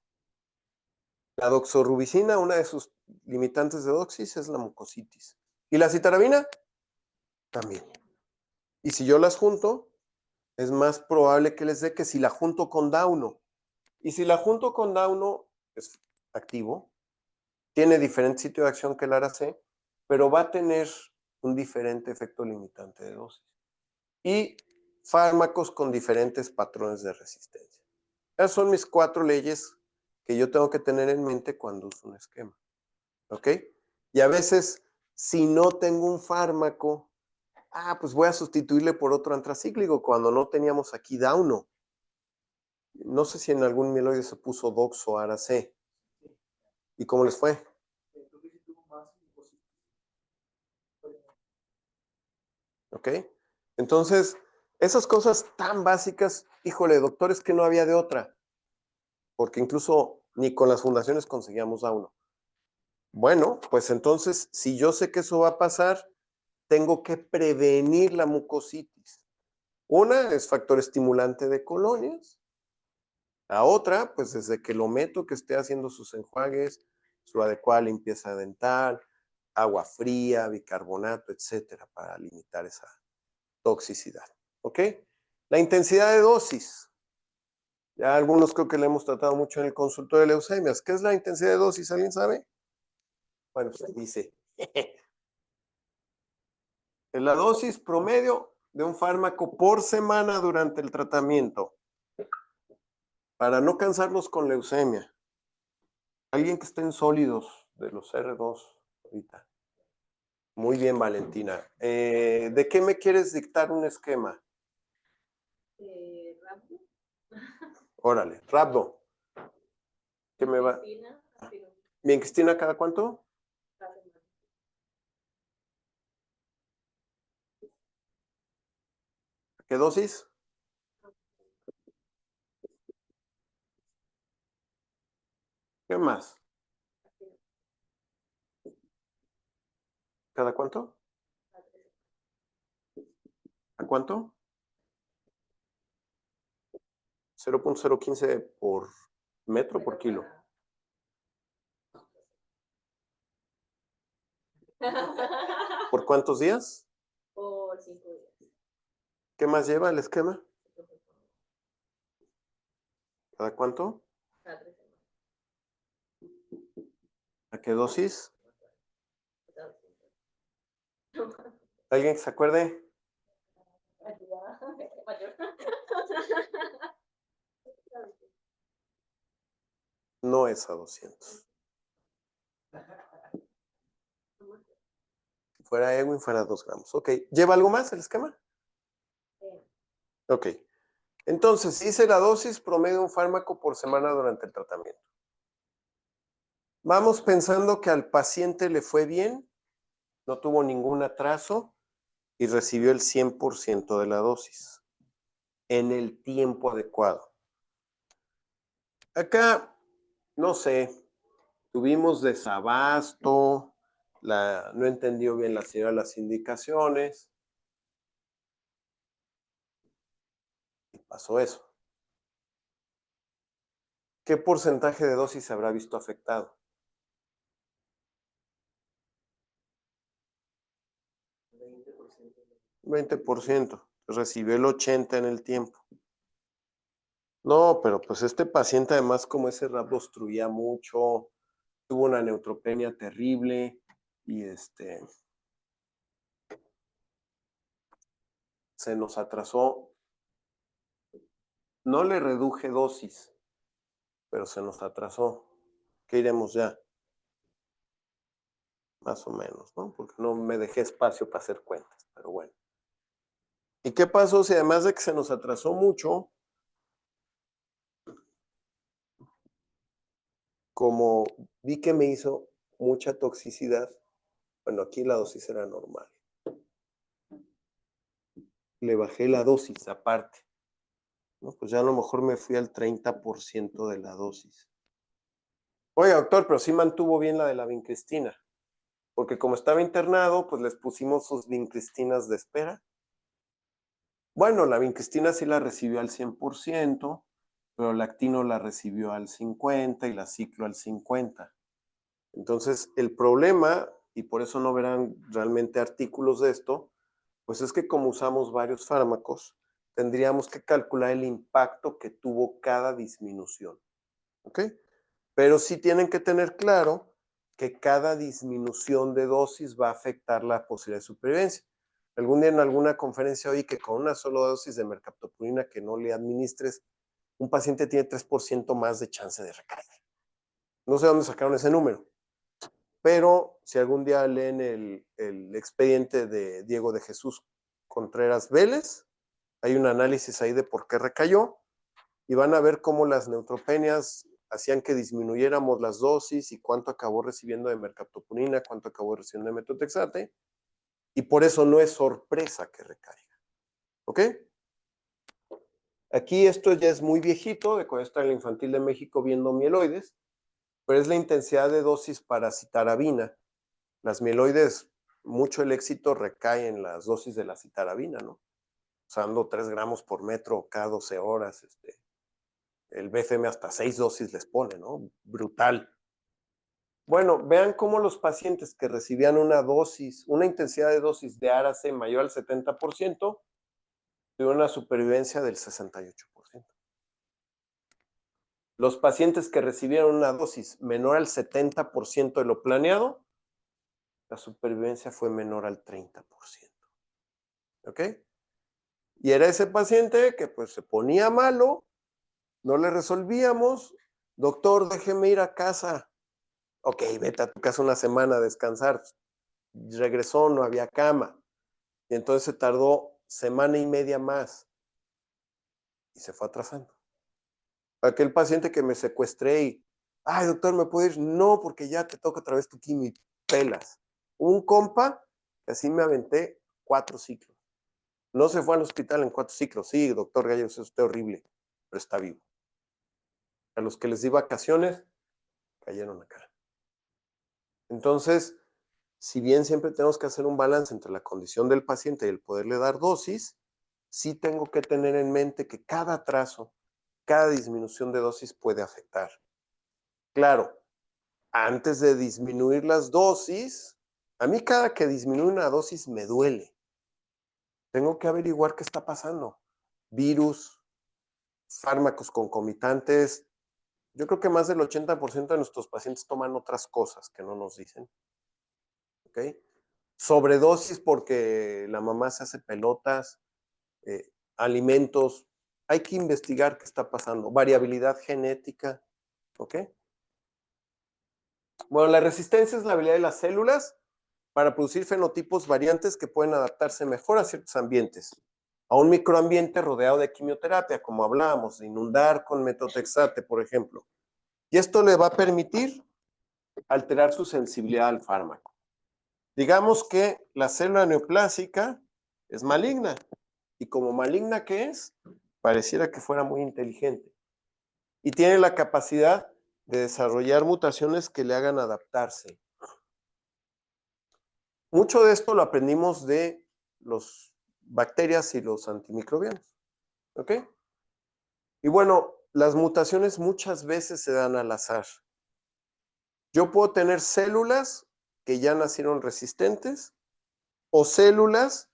La doxorubicina, una de sus limitantes de dosis es la mucositis. ¿Y la citarabina? También. Y si yo las junto, es más probable que les dé que si la junto con dauno. Y si la junto con dauno, es activo, tiene diferente sitio de acción que el ARA-C, pero va a tener un diferente efecto limitante de dosis. Y fármacos con diferentes patrones de resistencia. Esas son mis 4 leyes que yo tengo que tener en mente cuando uso un esquema. ¿Ok? Y a veces, si no tengo un fármaco, pues voy a sustituirle por otro antracíclico cuando no teníamos aquí dauno. No sé si en algún mieloide se puso doxo ARA-C. ¿Y cómo les fue? ¿Ok? Entonces, esas cosas tan básicas, híjole, doctor, es que no había de otra, porque incluso ni con las fundaciones conseguíamos dauno. Bueno, pues entonces, si yo sé que eso va a pasar, tengo que prevenir la mucositis. Una es factor estimulante de colonias. La otra, pues desde que lo meto, que esté haciendo sus enjuagues, su adecuada limpieza dental, agua fría, bicarbonato, etcétera, para limitar esa toxicidad. ¿Ok? La intensidad de dosis. Ya algunos creo que le hemos tratado mucho en el consultorio de leucemias. ¿Qué es la intensidad de dosis? ¿Alguien sabe? Bueno, pues dice. Es la dosis promedio de un fármaco por semana durante el tratamiento. Para no cansarlos con leucemia. Alguien que esté en sólidos de los R2 ahorita. Muy bien, Valentina. ¿De qué me quieres dictar un esquema? Rabdo. Órale, Rabdo. ¿Qué me va? Bien, Cristina, ¿cada cuánto? ¿Qué dosis? ¿Qué más? ¿Cada cuánto? ¿A cuánto? 0.015 por metro por kilo. ¿Por cuántos días? Por 5 días. ¿Qué más lleva el esquema? ¿Cada cuánto? Cada 3 semanas. ¿A qué dosis? ¿Alguien que se acuerde? No es a 200. Si fuera Ewin, fuera 2 gramos. Ok. ¿Lleva algo más el esquema? Ok. Entonces, hice la dosis promedio de un fármaco por semana durante el tratamiento. Vamos pensando que al paciente le fue bien, no tuvo ningún atraso, y recibió el 100% de la dosis en el tiempo adecuado. Acá, no sé, tuvimos desabasto, no entendió bien la señora las indicaciones y pasó eso. ¿Qué porcentaje de dosis se habrá visto afectado? 20%. Recibió el 80% en el tiempo. No, pero pues este paciente además como ese RAP obstruía mucho, tuvo una neutropenia terrible y se nos atrasó. No le reduje dosis, pero se nos atrasó. ¿Qué iremos ya? Más o menos, ¿no? Porque no me dejé espacio para hacer cuentas, pero bueno. ¿Y qué pasó si además de que se nos atrasó mucho, como vi que me hizo mucha toxicidad, bueno, aquí la dosis era normal. Le bajé la dosis aparte. ¿No? Pues ya a lo mejor me fui al 30% de la dosis. Oiga, doctor, pero sí mantuvo bien la de la vincristina. Porque como estaba internado, pues les pusimos sus vincristinas de espera. Bueno, la vincristina sí la recibió al 100%, pero la actino la recibió al 50% y la ciclo al 50%. Entonces, el problema, y por eso no verán realmente artículos de esto, pues es que como usamos varios fármacos, tendríamos que calcular el impacto que tuvo cada disminución. ¿Ok? Pero sí tienen que tener claro que cada disminución de dosis va a afectar la posibilidad de supervivencia. Algún día en alguna conferencia oí que con una sola dosis de mercaptopurina que no le administres, un paciente tiene 3% más de chance de recaer. No sé dónde sacaron ese número, pero si algún día leen el expediente de Diego de Jesús Contreras Vélez, hay un análisis ahí de por qué recayó y van a ver cómo las neutropenias hacían que disminuyéramos las dosis y cuánto acabó recibiendo de mercaptopurina, cuánto acabó recibiendo de metotrexate, y por eso no es sorpresa que recaiga. ¿Ok? Aquí esto ya es muy viejito, de cuando está en el Infantil de México viendo mieloides, pero es la intensidad de dosis para citarabina. Las mieloides, mucho el éxito recae en las dosis de la citarabina, ¿no? Usando 3 gramos por metro cada 12 horas, el BFM hasta 6 dosis les pone, ¿no? Brutal. Bueno, vean cómo los pacientes que recibían una dosis, una intensidad de dosis de ARA-C mayor al 70%, tuvieron una supervivencia del 68%. Los pacientes que recibieron una dosis menor al 70% de lo planeado, la supervivencia fue menor al 30%. ¿Ok? Y era ese paciente que pues se ponía malo, no le resolvíamos, doctor, déjeme ir a casa. Ok, vete a tu casa una semana a descansar. Regresó, no había cama. Y entonces se tardó semana y media más y se fue atrasando. Aquel paciente que me secuestré y, ay, doctor, ¿me puedo ir? No, porque ya te toca otra vez tu quimio y pelas. Un compa que así me aventé 4 ciclos. No se fue al hospital en 4 ciclos. Sí, doctor Gallo, es usted horrible, pero está vivo. A los que les di vacaciones, cayeron acá. Entonces, si bien siempre tenemos que hacer un balance entre la condición del paciente y el poderle dar dosis, sí tengo que tener en mente que cada atraso, cada disminución de dosis puede afectar. Claro, antes de disminuir las dosis, a mí cada que disminuye una dosis me duele. Tengo que averiguar qué está pasando. Virus, fármacos concomitantes. Yo creo que más del 80% de nuestros pacientes toman otras cosas que no nos dicen. ¿Ok? Sobredosis porque la mamá se hace pelotas, alimentos. Hay que investigar qué está pasando. Variabilidad genética. ¿Ok? Bueno, la resistencia es la habilidad de las células para producir fenotipos variantes que pueden adaptarse mejor a ciertos ambientes. A un microambiente rodeado de quimioterapia, como hablábamos, de inundar con metotrexate, por ejemplo. Y esto le va a permitir alterar su sensibilidad al fármaco. Digamos que la célula neoplásica es maligna. Y como maligna que es, pareciera que fuera muy inteligente. Y tiene la capacidad de desarrollar mutaciones que le hagan adaptarse. Mucho de esto lo aprendimos de las bacterias y los antimicrobianos. ¿Ok? Y bueno, las mutaciones muchas veces se dan al azar. Yo puedo tener células que ya nacieron resistentes o células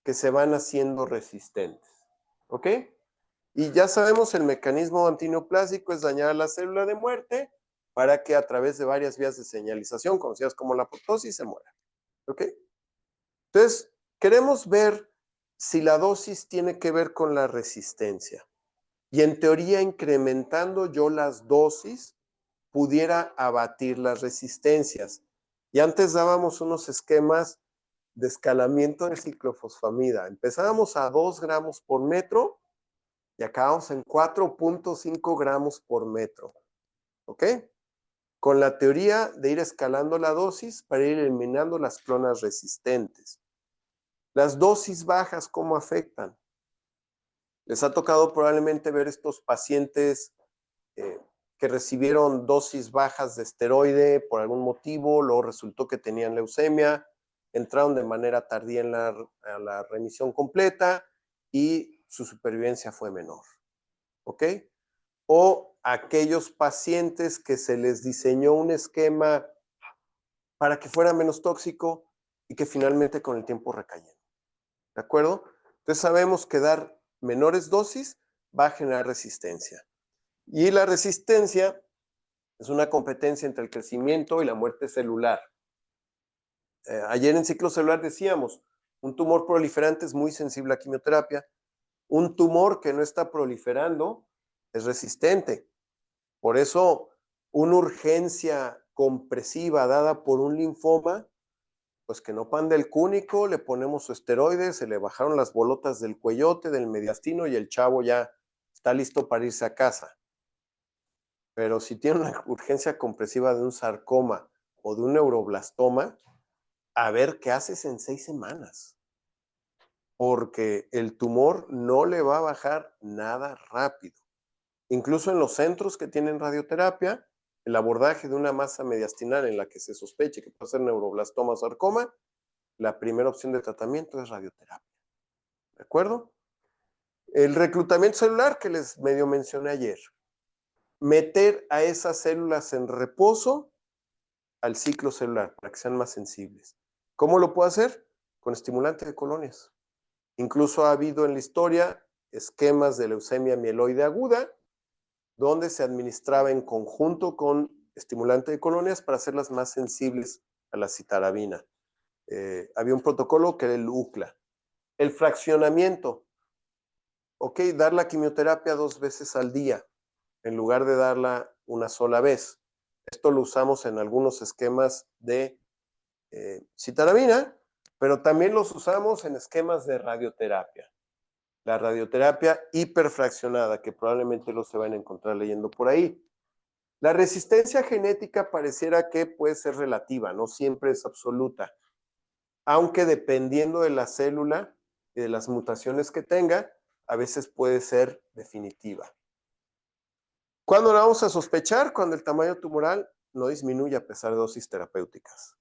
que se van haciendo resistentes. ¿Ok? Y ya sabemos, el mecanismo antineoplásico es dañar a la célula de muerte para que a través de varias vías de señalización, conocidas como la apoptosis, se muera. ¿Ok? Entonces, queremos ver si la dosis tiene que ver con la resistencia. Y en teoría, incrementando yo las dosis, pudiera abatir las resistencias. Y antes dábamos unos esquemas de escalamiento de ciclofosfamida. Empezábamos a 2 gramos por metro y acabamos en 4.5 gramos por metro. ¿Ok? Con la teoría de ir escalando la dosis para ir eliminando las clonas resistentes. Las dosis bajas, ¿cómo afectan? Les ha tocado probablemente ver estos pacientes que recibieron dosis bajas de esteroide por algún motivo, luego resultó que tenían leucemia, entraron de manera tardía en la remisión completa y su supervivencia fue menor. ¿Ok? O aquellos pacientes que se les diseñó un esquema para que fuera menos tóxico y que finalmente con el tiempo recayeron. ¿De acuerdo? Entonces sabemos que dar menores dosis va a generar resistencia. Y la resistencia es una competencia entre el crecimiento y la muerte celular. Ayer en ciclo celular decíamos, un tumor proliferante es muy sensible a quimioterapia. Un tumor que no está proliferando es resistente. Por eso, una urgencia compresiva dada por un linfoma, pues que no pande el cúnico, le ponemos su esteroide, se le bajaron las bolotas del cuellote, del mediastino y el chavo ya está listo para irse a casa. Pero si tiene una urgencia compresiva de un sarcoma o de un neuroblastoma, a ver qué haces en 6 semanas. Porque el tumor no le va a bajar nada rápido. Incluso en los centros que tienen radioterapia, el abordaje de una masa mediastinal en la que se sospeche que puede ser neuroblastoma o sarcoma, la primera opción de tratamiento es radioterapia. ¿De acuerdo? El reclutamiento celular que les medio mencioné ayer. Meter a esas células en reposo al ciclo celular para que sean más sensibles. ¿Cómo lo puedo hacer? Con estimulante de colonias. Incluso ha habido en la historia esquemas de leucemia mieloide aguda donde se administraba en conjunto con estimulante de colonias para hacerlas más sensibles a la citarabina. Había un protocolo que era el UCLA. El fraccionamiento. Ok, dar la quimioterapia 2 veces al día en lugar de darla una sola vez. Esto lo usamos en algunos esquemas de citarabina, pero también los usamos en esquemas de radioterapia. La radioterapia hiperfraccionada, que probablemente lo se van a encontrar leyendo por ahí. La resistencia genética pareciera que puede ser relativa, no siempre es absoluta, aunque dependiendo de la célula y de las mutaciones que tenga, a veces puede ser definitiva. ¿Cuándo la vamos a sospechar? Cuando el tamaño tumoral no disminuye a pesar de dosis terapéuticas.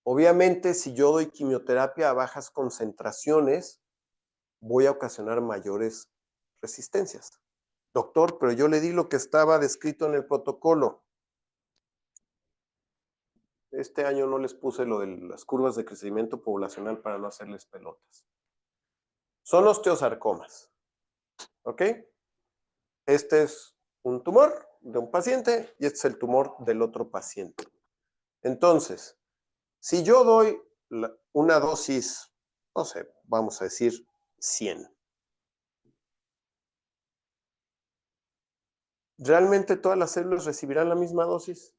Obviamente, si yo doy quimioterapia a bajas concentraciones, voy a ocasionar mayores resistencias. Doctor, pero yo le di lo que estaba descrito en el protocolo. Este año no les puse lo de las curvas de crecimiento poblacional para no hacerles pelotas. Son osteosarcomas. ¿Ok? Este es un tumor de un paciente y este es el tumor del otro paciente. Entonces, si yo doy una dosis, no sé, vamos a decir 100. ¿Realmente todas las células recibirán la misma dosis?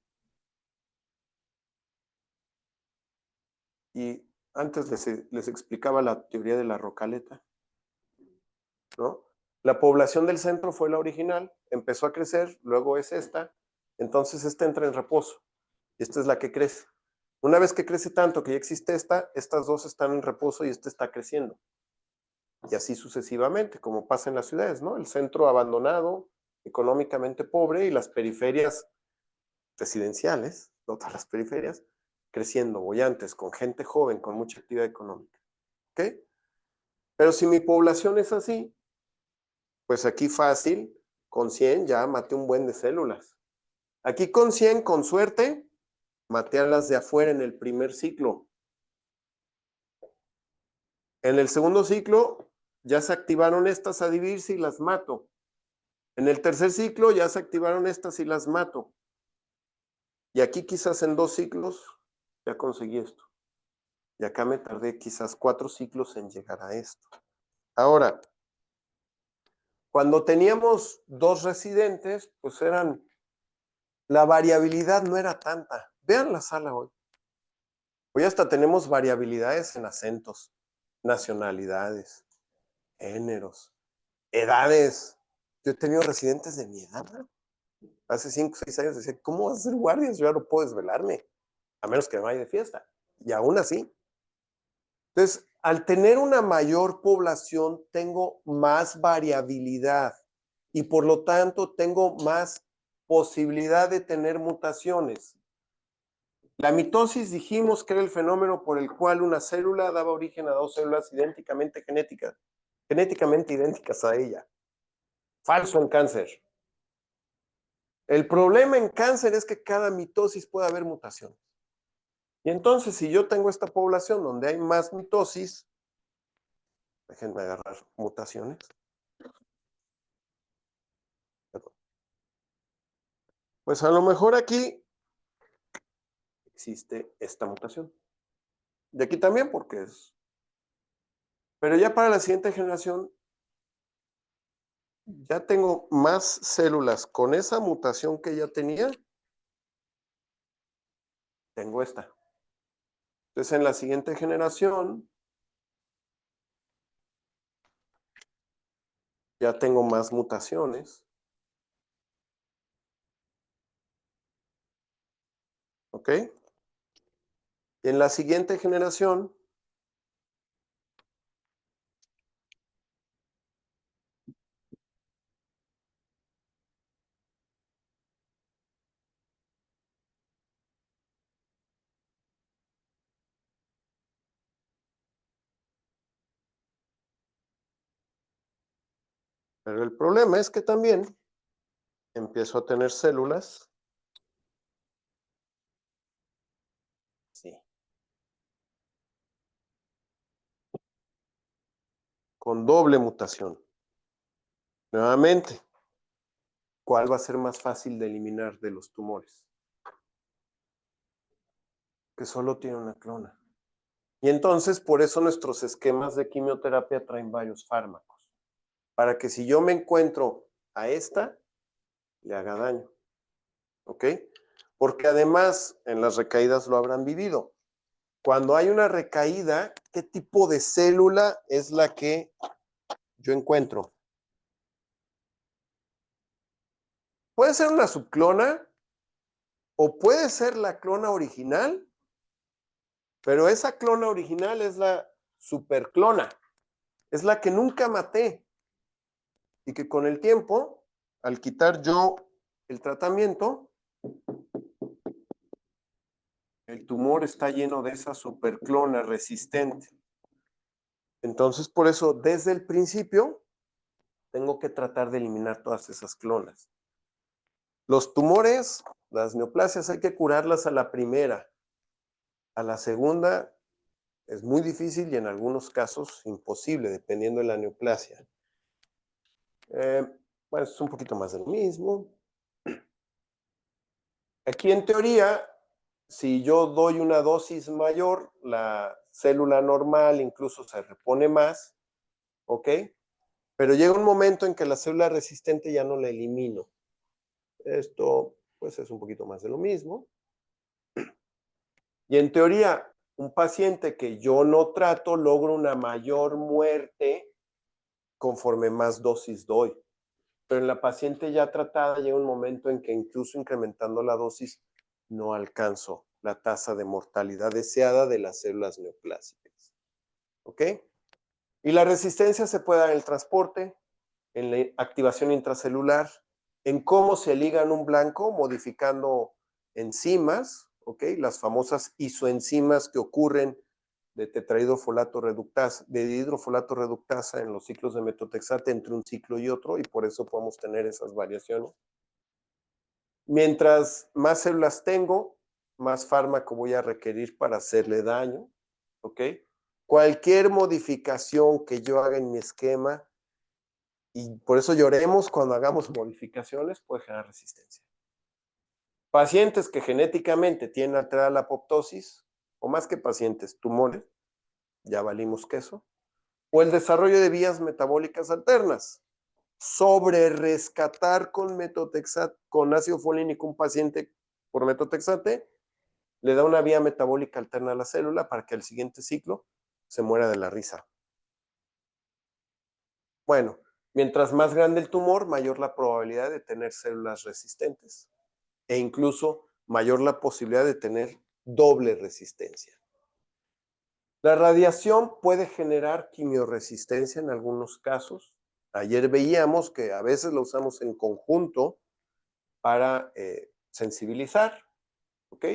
Y antes les explicaba la teoría de la rocaleta, ¿no? La población del centro fue la original, empezó a crecer, luego es esta, entonces esta entra en reposo. Y esta es la que crece. Una vez que crece tanto que ya existe estas dos están en reposo y esta está creciendo. Y así sucesivamente, como pasa en las ciudades, ¿no? El centro abandonado, económicamente pobre y las periferias residenciales, no todas las periferias, creciendo, bollantes, con gente joven, con mucha actividad económica. ¿Ok? Pero si mi población es así, pues aquí fácil, con 100 ya maté un buen de células. Aquí con 100, con suerte, maté a las de afuera en el primer ciclo. En el segundo ciclo ya se activaron estas a dividirse y las mato. En el tercer ciclo ya se activaron estas y las mato. Y aquí quizás en 2 ciclos ya conseguí esto. Y acá me tardé quizás 4 ciclos en llegar a esto. Ahora, cuando teníamos 2 residentes, pues la variabilidad no era tanta. Vean la sala hoy. Hoy hasta tenemos variabilidades en acentos, nacionalidades, géneros, edades. Yo he tenido residentes de mi edad. Hace 5 o 6 años decía, ¿cómo vas a ser guardias? Yo ya no puedo desvelarme, a menos que me vaya de fiesta. Y aún así. Entonces, al tener una mayor población, tengo más variabilidad y por lo tanto tengo más posibilidad de tener mutaciones. La mitosis dijimos que era el fenómeno por el cual una célula daba origen a 2 células genéticamente idénticas a ella. Falso en cáncer. El problema en cáncer es que cada mitosis puede haber mutaciones. Y entonces, si yo tengo esta población donde hay más mitosis, déjenme agarrar mutaciones. Pues a lo mejor aquí existe esta mutación. Y aquí también porque es. Pero ya para la siguiente generación, ya tengo más células con esa mutación que ya tenía. Tengo esta. Entonces en la siguiente generación, ya tengo más mutaciones. ¿Ok? Y en la siguiente generación, pero el problema es que también empiezo a tener células. Sí. Con doble mutación. Nuevamente, ¿cuál va a ser más fácil de eliminar de los tumores? Que solo tiene una clona. Y entonces, por eso nuestros esquemas de quimioterapia traen varios fármacos. Para que si yo me encuentro a esta, le haga daño. ¿Ok? Porque además, en las recaídas lo habrán vivido. Cuando hay una recaída, ¿qué tipo de célula es la que yo encuentro? Puede ser una subclona o puede ser la clona original, pero esa clona original es la superclona, es la que nunca maté y que con el tiempo, al quitar yo el tratamiento, el tumor está lleno de esa superclona resistente. Entonces, por eso, desde el principio, tengo que tratar de eliminar todas esas clonas. Los tumores, las neoplasias, hay que curarlas a la primera. A la segunda es muy difícil y en algunos casos imposible, dependiendo de la neoplasia. Bueno, es un poquito más de lo mismo. Aquí en teoría, si yo doy una dosis mayor, la célula normal incluso se repone más, ¿ok? Pero llega un momento en que la célula resistente ya no la elimino. Esto, pues, es un poquito más de lo mismo. Y en teoría, un paciente que yo no trato logra una mayor muerte conforme más dosis doy. Pero en la paciente ya tratada llega un momento en que incluso incrementando la dosis no alcanzo la tasa de mortalidad deseada de las células neoplásicas. ¿Ok? Y la resistencia se puede dar en el transporte, en la activación intracelular, en cómo se liga en un blanco modificando enzimas, ¿ok? Las famosas isoenzimas que ocurren de tetrahidrofolato reductasa, de dihidrofolato reductasa en los ciclos de metotrexate entre un ciclo y otro, y por eso podemos tener esas variaciones. Mientras más células tengo, más fármaco voy a requerir para hacerle daño, ¿ok? Cualquier modificación que yo haga en mi esquema, y por eso lloremos cuando hagamos modificaciones, puede generar resistencia. Pacientes que genéticamente tienen alterada la apoptosis, o más que pacientes, tumores, ya valimos queso, o el desarrollo de vías metabólicas alternas. Sobre rescatar con metotrexate, con ácido folínico un paciente por metotrexate, le da una vía metabólica alterna a la célula para que al siguiente ciclo se muera de la risa. Bueno, mientras más grande el tumor, mayor la probabilidad de tener células resistentes e incluso mayor la posibilidad de tener doble resistencia. La radiación puede generar quimioresistencia en algunos casos. Ayer veíamos que a veces lo usamos en conjunto para sensibilizar, ¿ok?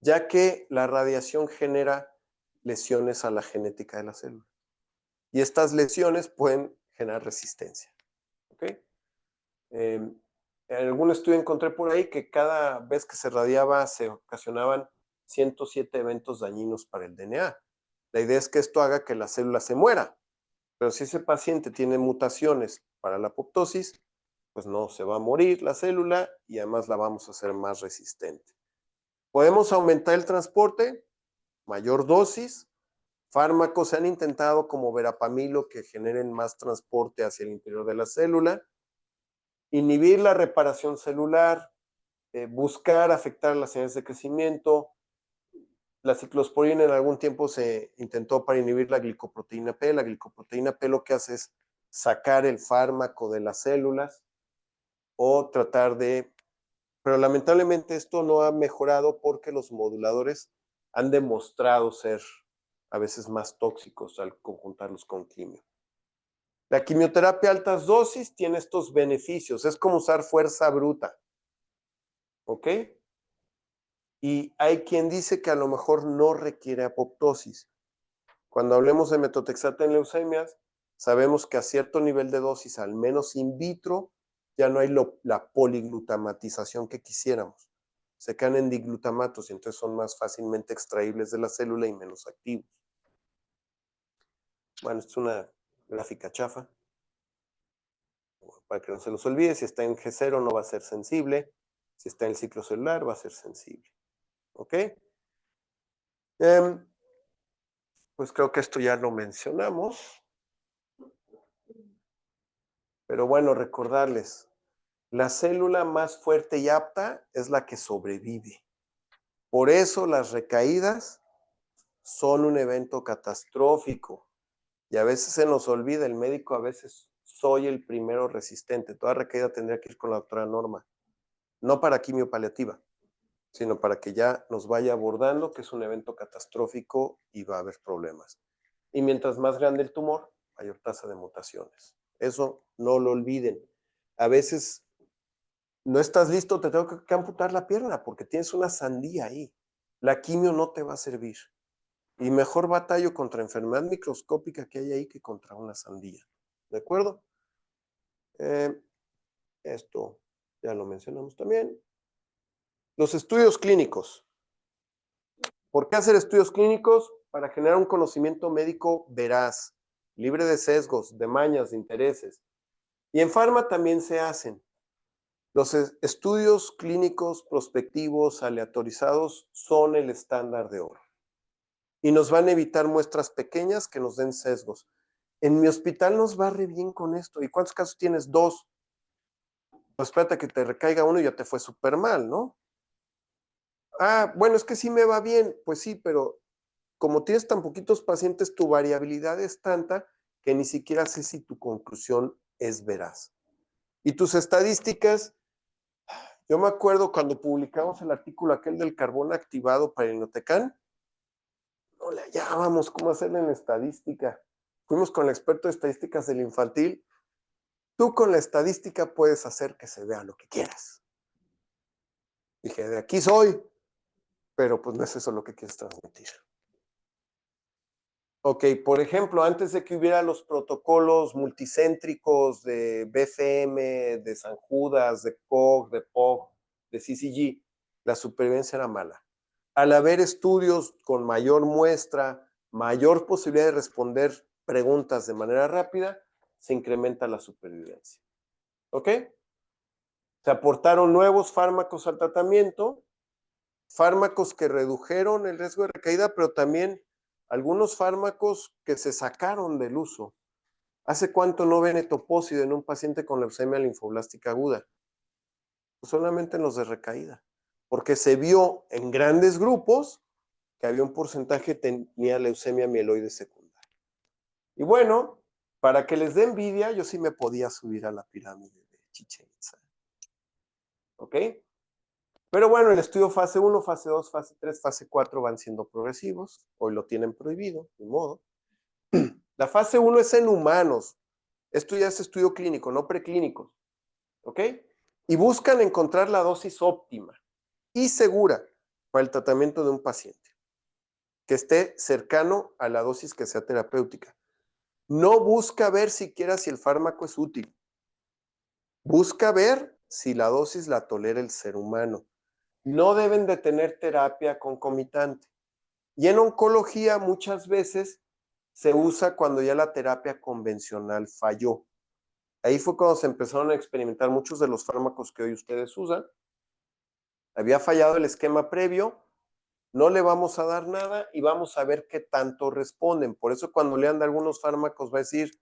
Ya que la radiación genera lesiones a la genética de la célula. Y estas lesiones pueden generar resistencia, ¿ok? En algún estudio encontré por ahí que cada vez que se radiaba se ocasionaban 107 eventos dañinos para el DNA. La idea es que esto haga que la célula se muera, pero si ese paciente tiene mutaciones para la apoptosis, pues no se va a morir la célula y además la vamos a hacer más resistente. Podemos aumentar el transporte, mayor dosis, fármacos se han intentado como verapamilo que generen más transporte hacia el interior de la célula, inhibir la reparación celular, buscar afectar las señales de crecimiento. La ciclosporina en algún tiempo se intentó para inhibir la glicoproteína P. La glicoproteína P lo que hace es sacar el fármaco de las células o tratar de... Pero lamentablemente esto no ha mejorado porque los moduladores han demostrado ser a veces más tóxicos al conjuntarlos con quimio. La quimioterapia a altas dosis tiene estos beneficios. Es como usar fuerza bruta. ¿Ok? Y hay quien dice que a lo mejor no requiere apoptosis. Cuando hablemos de metotrexate en leucemias, sabemos que a cierto nivel de dosis, al menos in vitro, ya no hay la poliglutamatización que quisiéramos. Se quedan en diglutamatos y entonces son más fácilmente extraíbles de la célula y menos activos. Bueno, esta es una gráfica chafa. Para que no se los olvide, si está en G0 no va a ser sensible. Si está en el ciclo celular va a ser sensible. ¿Ok? Pues creo que esto ya lo mencionamos. Pero bueno, recordarles, la célula más fuerte y apta es la que sobrevive. Por eso las recaídas son un evento catastrófico. Y a veces se nos olvida, el médico a veces soy el primero resistente. Toda recaída tendría que ir con la doctora Norma. No para quimio paliativa, sino para que ya nos vaya abordando que es un evento catastrófico y va a haber problemas. Y mientras más grande el tumor, mayor tasa de mutaciones. Eso no lo olviden. A veces no estás listo, te tengo que amputar la pierna porque tienes una sandía ahí. La quimio no te va a servir. Y mejor batallo contra enfermedad microscópica que hay ahí que contra una sandía. ¿De acuerdo? Esto ya lo mencionamos también. Los estudios clínicos. ¿Por qué hacer estudios clínicos? Para generar un conocimiento médico veraz, libre de sesgos, de mañas, de intereses. Y en Pharma también se hacen. Los estudios clínicos prospectivos aleatorizados son el estándar de oro. Y nos van a evitar muestras pequeñas que nos den sesgos. En mi hospital nos va re bien con esto. ¿Y cuántos casos tienes? 2. Pues espérate que te recaiga uno y ya te fue súper mal, ¿no? Ah, bueno, es que sí me va bien. Pues sí, pero como tienes tan poquitos pacientes, tu variabilidad es tanta que ni siquiera sé si tu conclusión es veraz. Y tus estadísticas, Yo me acuerdo cuando publicamos el artículo aquel del carbón activado para el Inotecan, no le hallábamos cómo hacerlo en estadística. Fuimos con el experto de estadísticas del infantil. Tú con la estadística puedes hacer que se vea lo que quieras. Dije, de aquí soy, pero pues no es eso lo que quieres transmitir. Ok, por ejemplo, antes de que hubiera los protocolos multicéntricos de BCM, de San Judas, de COG, de POG, de CCG, la supervivencia era mala. Al haber estudios con mayor muestra, mayor posibilidad de responder preguntas de manera rápida, se incrementa la supervivencia. ¿Ok? Se aportaron nuevos fármacos al tratamiento, fármacos que redujeron el riesgo de recaída, pero también algunos fármacos que se sacaron del uso. ¿Hace cuánto no ven etoposide en un paciente con leucemia linfoblástica aguda? Pues solamente en los de recaída, porque se vio en grandes grupos que había un porcentaje que tenía leucemia mieloide secundaria. Y bueno, para que les dé envidia, yo sí me podía subir a la pirámide de Chichén Itzá. ¿Ok? Pero bueno, el estudio fase 1, fase 2, fase 3, fase 4 van siendo progresivos. Hoy lo tienen prohibido, de modo. La fase 1 es en humanos. Esto ya es estudio clínico, no preclínico. ¿Ok? Y buscan encontrar la dosis óptima y segura para el tratamiento de un paciente, que esté cercano a la dosis que sea terapéutica. No busca ver siquiera si el fármaco es útil. Busca ver si la dosis la tolera el ser humano. No deben de tener terapia concomitante. Y en oncología muchas veces se usa cuando ya la terapia convencional falló. Ahí fue cuando se empezaron a experimentar muchos de los fármacos que hoy ustedes usan. Había fallado el esquema previo, no le vamos a dar nada y vamos a ver qué tanto responden. Por eso cuando lean de algunos fármacos va a decir,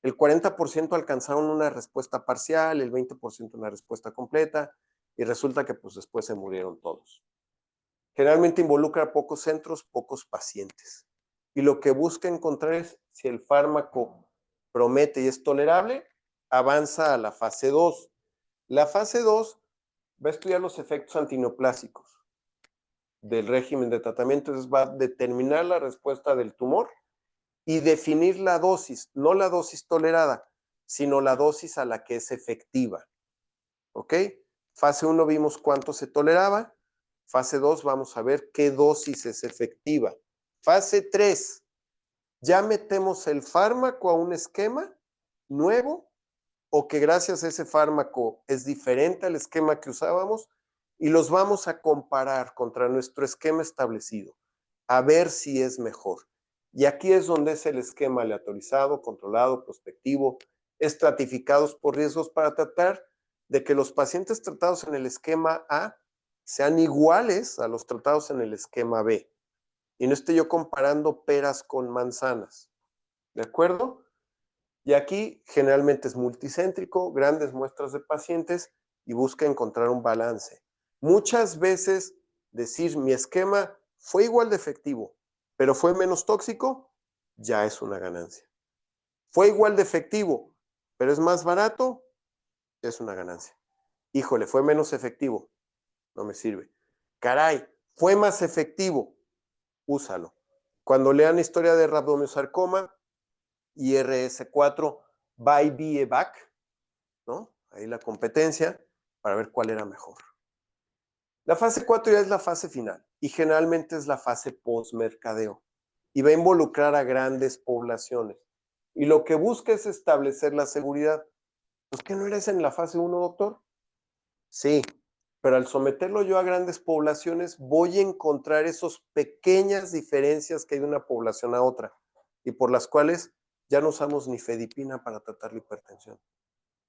el 40% alcanzaron una respuesta parcial, el 20% una respuesta completa, y resulta que pues después se murieron todos. Generalmente involucra pocos centros, pocos pacientes. Y lo que busca encontrar es si el fármaco promete y es tolerable, avanza a la fase 2. La fase 2 va a estudiar los efectos antineoplásicos del régimen de tratamiento, entonces va a determinar la respuesta del tumor y definir la dosis, no la dosis tolerada, sino la dosis a la que es efectiva. ¿Ok? Fase 1 vimos cuánto se toleraba. Fase 2 vamos a ver qué dosis es efectiva. Fase 3, ya metemos el fármaco a un esquema nuevo o que gracias a ese fármaco es diferente al esquema que usábamos y los vamos a comparar contra nuestro esquema establecido, a ver si es mejor. Y aquí es donde es el esquema aleatorizado, controlado, prospectivo, estratificados por riesgos para tratar de que los pacientes tratados en el esquema A sean iguales a los tratados en el esquema B. Y no esté yo comparando peras con manzanas. ¿De acuerdo? Y aquí generalmente es multicéntrico, grandes muestras de pacientes y busca encontrar un balance. Muchas veces decir mi esquema fue igual de efectivo, pero fue menos tóxico, ya es una ganancia. Fue igual de efectivo, pero es más barato, es una ganancia. Híjole, fue menos efectivo, no me sirve. Caray, fue más efectivo, úsalo. Cuando lean historia de rabdomyosarcoma, IRS4, BIVIEVAC, ¿no? Ahí la competencia para ver cuál era mejor. La fase 4 ya es la fase final y generalmente es la fase post-mercadeo y va a involucrar a grandes poblaciones. Y lo que busca es establecer la seguridad. ¿Pues qué no eres en la fase 1, doctor? Sí, pero al someterlo yo a grandes poblaciones voy a encontrar esas pequeñas diferencias que hay de una población a otra y por las cuales ya no usamos nifedipina para tratar la hipertensión.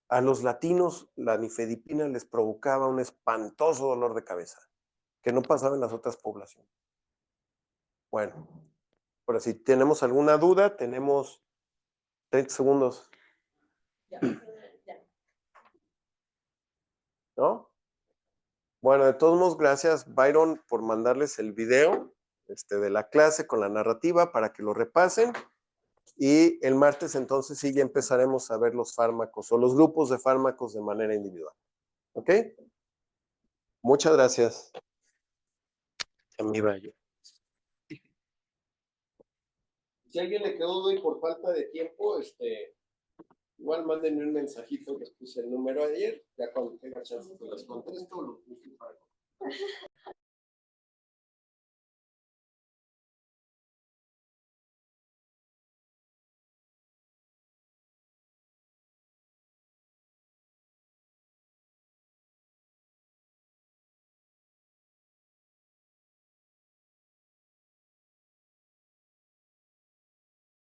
A los latinos la nifedipina les provocaba un espantoso dolor de cabeza que no pasaba en las otras poblaciones. Bueno, pero si tenemos alguna duda, tenemos 30 segundos. Ya. ¿No? Bueno, de todos modos, gracias, Byron, por mandarles el video de la clase con la narrativa para que lo repasen. Y el martes entonces sí ya empezaremos a ver los fármacos o los grupos de fármacos de manera individual. ¿Ok? Muchas gracias. Ya me iba yo. Si a alguien le quedó duda y por falta de tiempo, igual mándenme un mensajito, les puse el número ayer, ya cuando tenga chance pues les contesto.